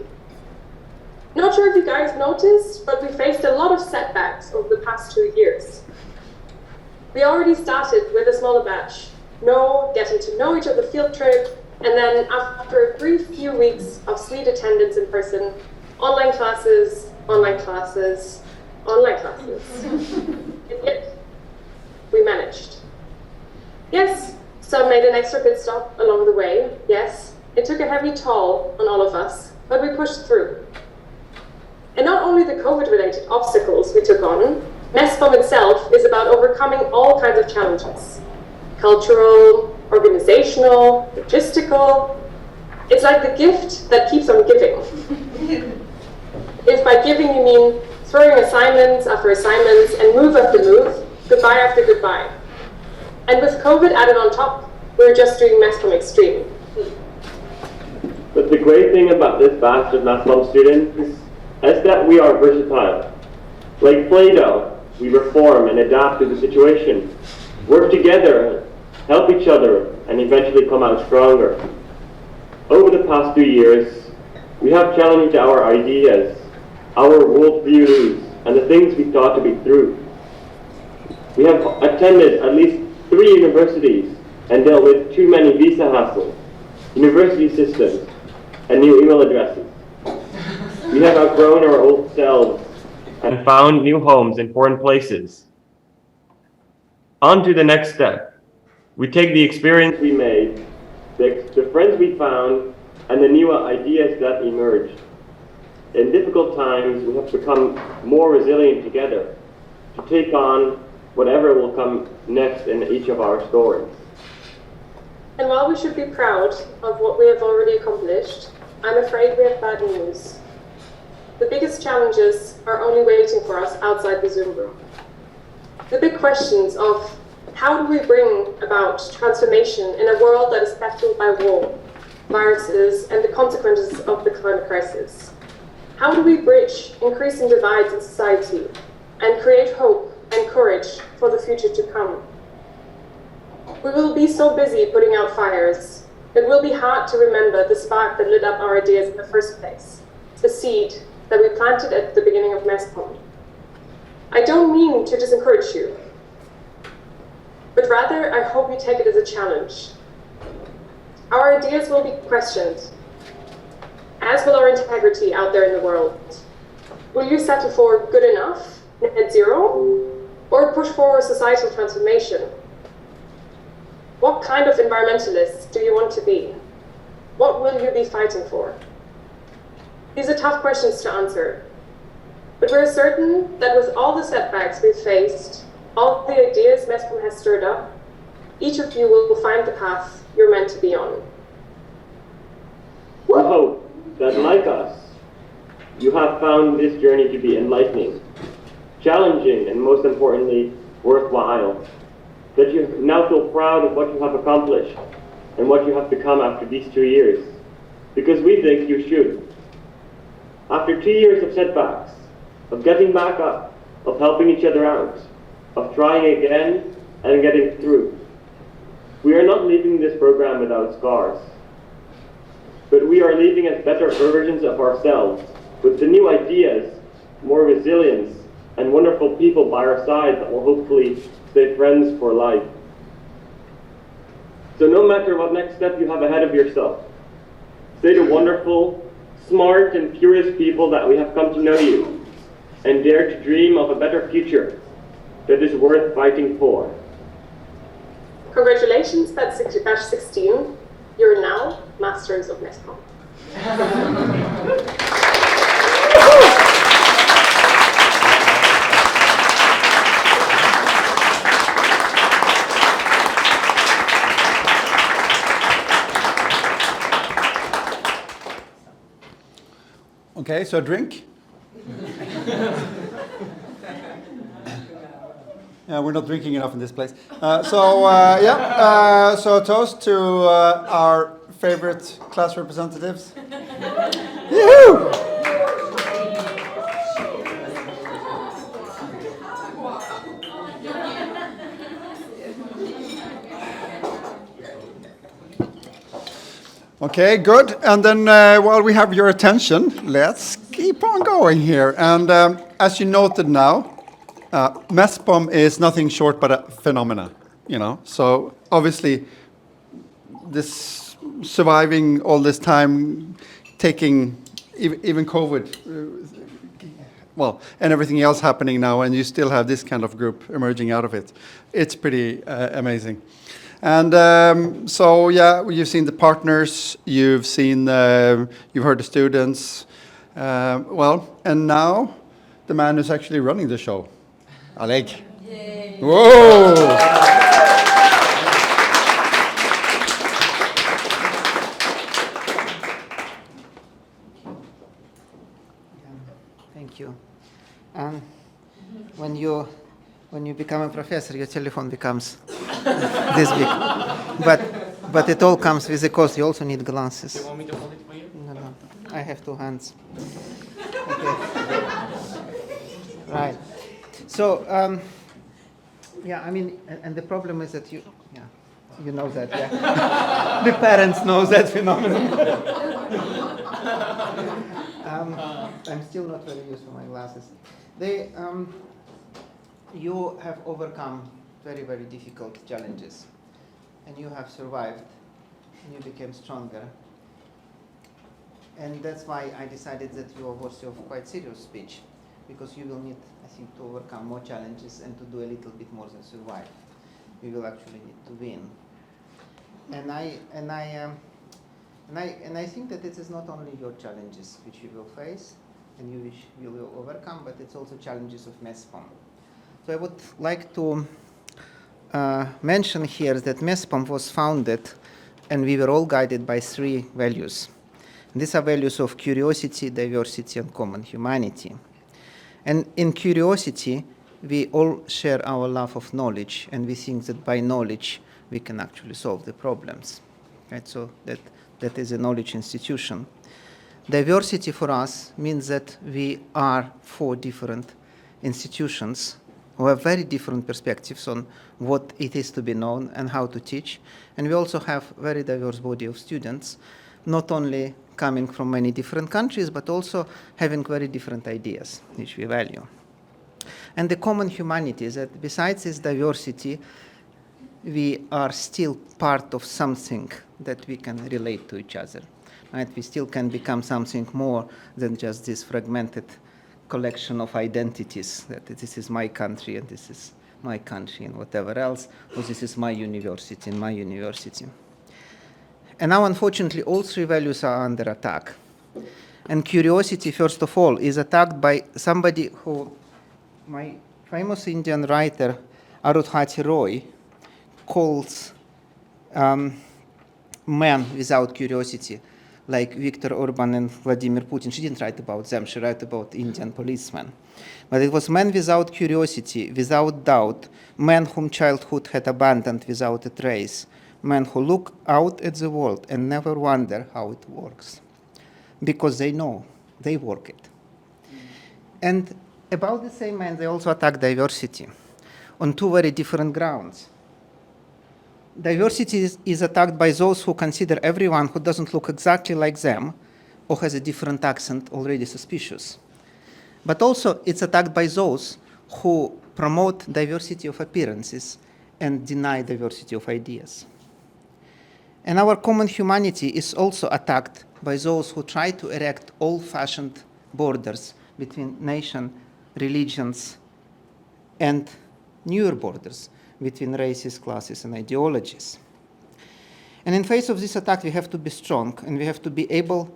Not sure if you guys noticed, but we faced a lot of setbacks over the past 2 years. We already started with a smaller batch, getting to know each other field trip, and then after a brief few weeks of sweet attendance in person, online classes, online classes, online classes. And yet, we managed. Yes, some made an extra pit stop along the way. Yes, it took a heavy toll on all of us, but we pushed through. And not only the COVID-related obstacles we took on, MESPOM itself is about overcoming all kinds of challenges. Cultural, organizational, logistical. It's like the gift that keeps on giving. If by giving you mean throwing assignments after assignments and move after move, goodbye after goodbye. And with COVID added on top, we're just doing MESPOM Extreme. But the great thing about this batch of MESPOM students is that we are versatile. Like Play-Doh, we reform and adapt to the situation, work together, help each other, and eventually come out stronger. Over the past 2 years, we have challenged our ideas, our worldviews, and the things we thought to be true. We have attended at least 3 universities and dealt with too many visa hassles, university systems, and new email addresses. We have outgrown our old selves and found new homes in foreign places. On to the next step. We take the experience we made, the friends we found, and the new ideas that emerged. In difficult times, we have become more resilient together to take on whatever will come next in each of our stories. And while we should be proud of what we have already accomplished, I'm afraid we have bad news. The biggest challenges are only waiting for us outside the Zoom room. The big questions of how do we bring about transformation in a world that is battled by war, viruses, and the consequences of the climate crisis? How do we bridge increasing divides in society and create hope and courage for the future to come? We will be so busy putting out fires, it will be hard to remember the spark that lit up our ideas in the first place, the seed that we planted at the beginning of MESPOM. I don't mean to discourage you, but rather I hope you take it as a challenge. Our ideas will be questioned, as will our integrity out there in the world. Will you settle for good enough, net zero, or push for societal transformation? What kind of environmentalist do you want to be? What will you be fighting for? These are tough questions to answer, but we're certain that with all the setbacks we've faced, all the ideas MESPOM has stirred up, each of you will find the path you're meant to be on. We hope that, like us, you have found this journey to be enlightening, challenging, and most importantly, worthwhile. That you now feel proud of what you have accomplished and what you have become after these 2 years, because we think you should. After 2 years of setbacks, of getting back up, of helping each other out, of trying again and getting through, we are not leaving this program without scars, but we are leaving as better versions of ourselves, with the new ideas, more resilience, and wonderful people by our side that will hopefully stay friends for life. So no matter what next step you have ahead of yourself, stay the wonderful, smart, and curious people that we have come to know you, and dare to dream of a better future that is worth fighting for. Congratulations, batch 16. You're now Masters of MESPOM. Okay, so drink. We're not drinking enough in this place. So toast to our favorite class representatives. Yoo-hoo! Okay, good. And then while we have your attention, let's keep on going here. And as you noted now, MESPOM is nothing short but a phenomena, you know. So obviously, this surviving all this time, taking even COVID, and everything else happening now, and you still have this kind of group emerging out of it. It's pretty amazing. And so, yeah, you've seen the partners, you've heard the students, and now the man who's actually running the show, Oleg. Yay. Whoa! Thank you. When you become a professor, your telephone becomes this big. But it all comes with a cost. You also need glasses. You want me to hold it for you? No. I have 2 hands. Okay. Right. So, yeah, I mean, and the problem is that you know that, yeah. The parents know that phenomenon. I'm still not very used to my glasses. You have overcome very, very difficult challenges, and you have survived, and you became stronger. And that's why I decided that you are worthy of quite serious speech, because you will need, I think, to overcome more challenges and to do a little bit more than survive. You will actually need to win. And I think that it is not only your challenges which you will face and you will overcome, but it's also challenges of MESPOM. So I would like to mention here that MESPOM was founded, and we were all guided by 3 values. And these are values of curiosity, diversity, and common humanity. And in curiosity, we all share our love of knowledge, and we think that by knowledge we can actually solve the problems. Right? So that is a knowledge institution. Diversity for us means that we are 4 different institutions who have very different perspectives on what it is to be known and how to teach. And we also have very diverse body of students, not only coming from many different countries, but also having very different ideas, which we value. And the common humanity is that besides this diversity, we are still part of something that we can relate to each other. Right? We still can become something more than just this fragmented collection of identities, that this is my country and this is my country and whatever else, or this is my university and my university. And now, unfortunately, all 3 values are under attack. And curiosity, first of all, is attacked by somebody who, my famous Indian writer, Arundhati Roy, calls men without curiosity, like Viktor Orban and Vladimir Putin. She didn't write about them, she wrote about Indian policemen. But it was men without curiosity, without doubt, men whom childhood had abandoned without a trace, men who look out at the world and never wonder how it works, because they know, they work it. And about the same men, they also attack diversity on 2 very different grounds. Diversity is attacked by those who consider everyone who doesn't look exactly like them or has a different accent already suspicious. But also it's attacked by those who promote diversity of appearances and deny diversity of ideas. And our common humanity is also attacked by those who try to erect old-fashioned borders between nation, religions, and newer borders between races, classes, and ideologies. And in face of this attack, we have to be strong, and we have to be able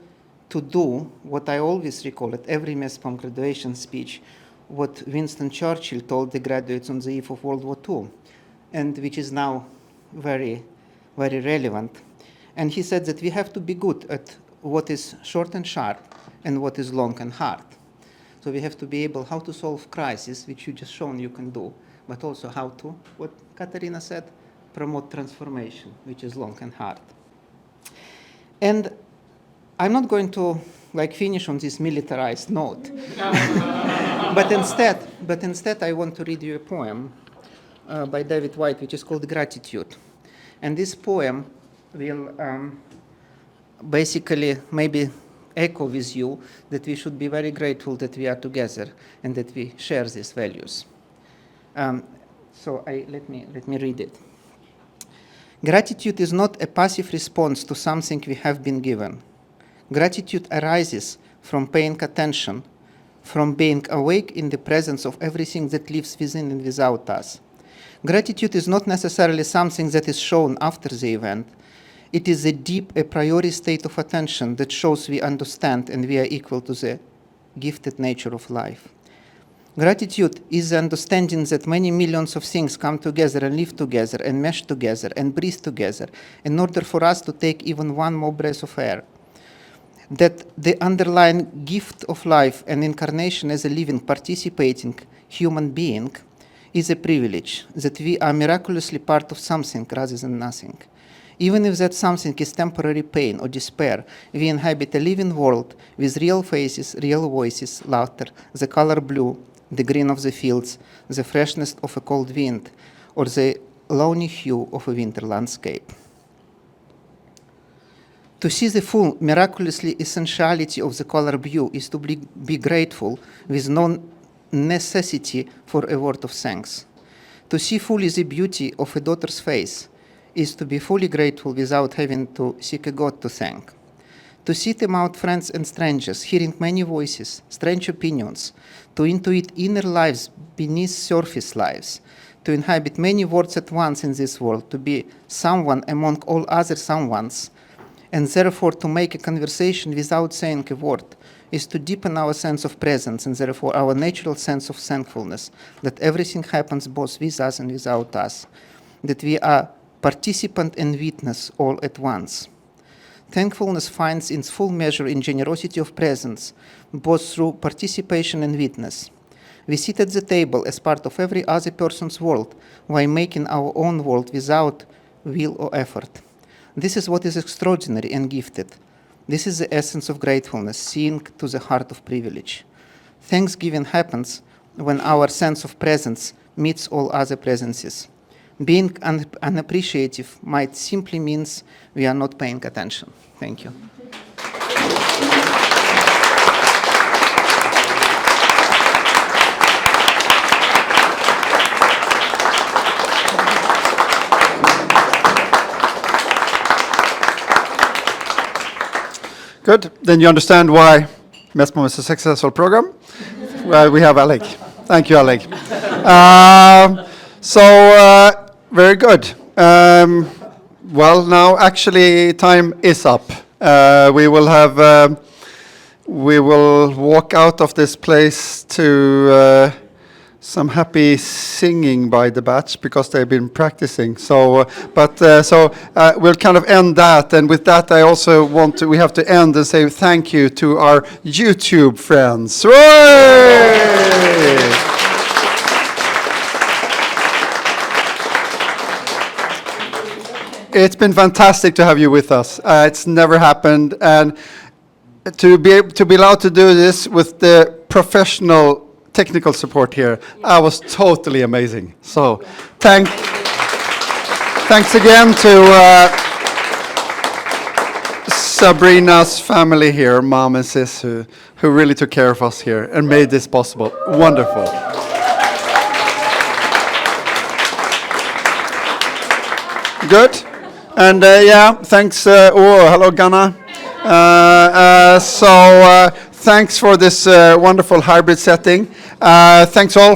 to do what I always recall at every MESPOM graduation speech, what Winston Churchill told the graduates on the eve of World War II, and which is now very, very relevant. And he said that we have to be good at what is short and sharp and what is long and hard. So we have to be able how to solve crises, which you just shown you can do, but also how to, what Catherina said, promote transformation, which is long and hard. And I'm not going to finish on this militarized note, but instead I want to read you a poem by David Whyte, which is called Gratitude. And this poem will basically maybe echo with you that we should be very grateful that we are together and that we share these values. Let me read it. Gratitude is not a passive response to something we have been given. Gratitude arises from paying attention, from being awake in the presence of everything that lives within and without us. Gratitude is not necessarily something that is shown after the event. It is a deep, a priori state of attention that shows we understand and we are equal to the gifted nature of life. Gratitude is the understanding that many millions of things come together and live together and mesh together and breathe together in order for us to take even one more breath of air. That the underlying gift of life and incarnation as a living, participating human being is a privilege, that we are miraculously part of something rather than nothing. Even if that something is temporary pain or despair, we inhabit a living world with real faces, real voices, laughter, the color blue, the green of the fields, the freshness of a cold wind, or the lonely hue of a winter landscape. To see the full, miraculously essentiality of the color blue is to be grateful with no necessity for a word of thanks. To see fully the beauty of a daughter's face is to be fully grateful without having to seek a God to thank. To seek among friends and strangers, hearing many voices, strange opinions, to intuit inner lives beneath surface lives, to inhabit many worlds at once in this world, to be someone among all other someones, and therefore to make a conversation without saying a word, is to deepen our sense of presence and therefore our natural sense of thankfulness, that everything happens both with us and without us, that we are participant and witness all at once. Thankfulness finds its full measure in generosity of presence, both through participation and witness. We sit at the table as part of every other person's world while making our own world without will or effort. This is what is extraordinary and gifted. This is the essence of gratefulness, seeing to the heart of privilege. Thanksgiving happens when our sense of presence meets all other presences. Being unappreciative might simply means we are not paying attention. Thank you. Good. Then you understand why MESPOM is a successful program. We have Alec. Thank you, Alec. Very good. Well, now actually time is up. We will walk out of this place to some happy singing by the batch because they've been practicing. We'll kind of end that, and with that I also we have to end and say thank you to our YouTube friends. Hooray! It's been fantastic to have you with us. It's never happened, and to be allowed to do this with the professional technical support here, was totally amazing. So, thanks again to Sabrina's family here, mom and sis, who really took care of us here and made this possible. Wonderful. Good. And thanks. Hello, Ghana. Thanks for this wonderful hybrid setting. Thanks all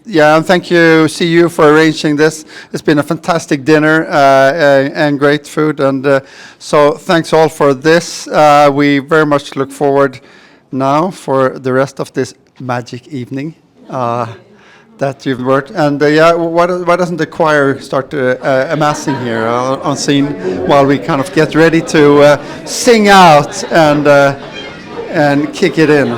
and thank you, CU, for arranging this. It's been a fantastic dinner and great food. And so thanks all for this. We very much look forward now for the rest of this magic evening. That you've worked, and why doesn't the choir start amassing here on scene while we kind of get ready to sing out and kick it in?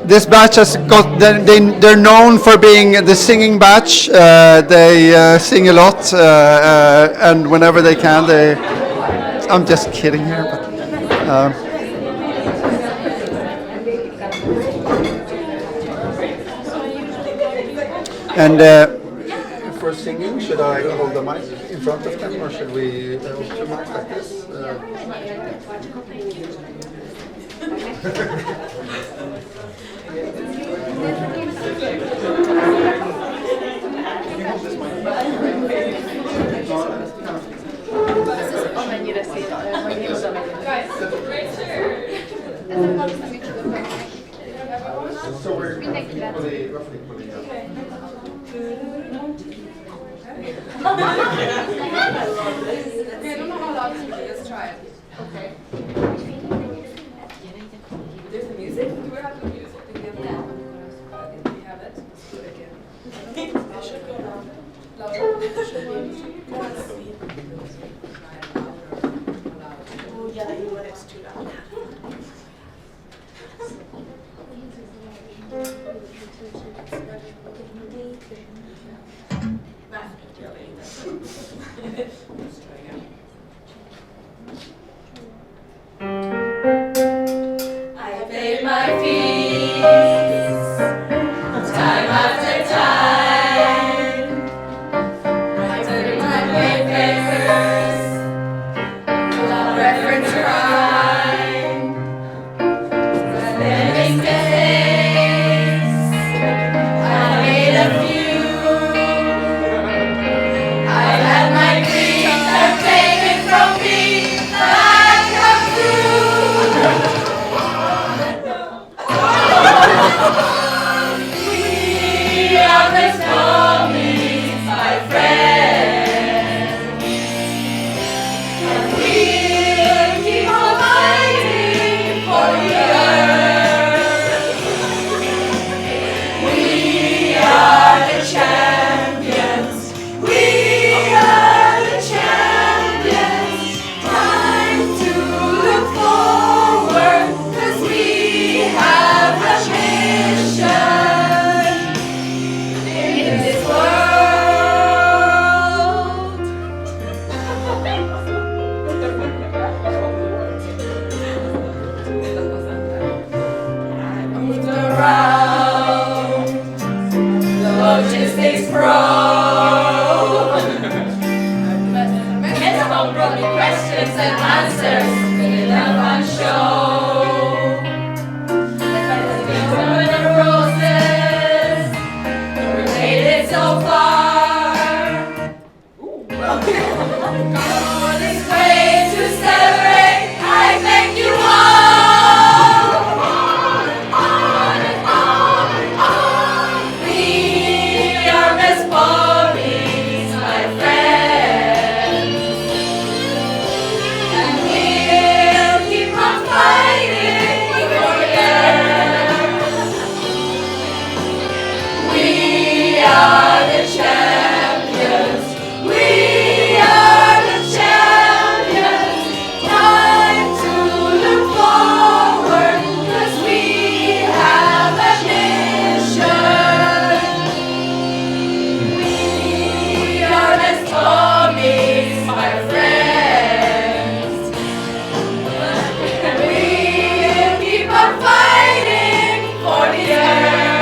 This batch has got, they're known for being the singing batch. They sing a lot, and whenever they can, I'm just kidding here, but. And for singing, should I hold the mic in front of them, or should we hold the mic like this? So we're roughly putting up. Okay, I don't know how loud it's going to be. Let's try it. Okay. There's the music? Do we have the music? Yeah. We have it. Let's do it again. It should go down. Louder. It should be. Oh, yeah, you want it to loud. I paid my fees, time after time. I turned my papers, full of reference crime. Spelling mistakes, I made a few. I had my dreams that taken from me, but I come through. We are MESPOM, my friends, and we'll keep on fighting for the earth. We are the champions. We are the champions. Time to look forward, 'cause we have a mission in this world. I moved around, the logistics pro. MESPOM brought me questions and answers in a fun show. The roses related so far. Come on this way to celebrate. I thank you all. On and on and on. We are MESPOM, my friends, and we'll keep on fighting for the earth. We are the champions. We are the champions. Time to look forward, 'cause we have a mission. We are MESPOM, my friends. We'll keep on fighting for the earth.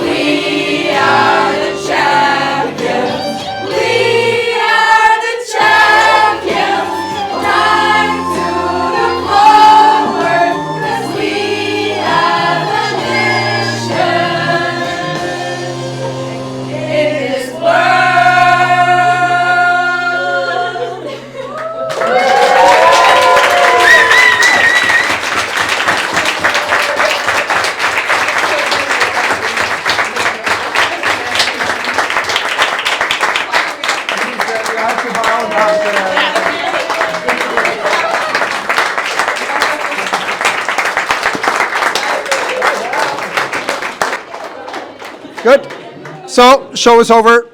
We are the champions. We are the champions. Time to look forward, 'cause we have a mission in this world. Good. So, show is over.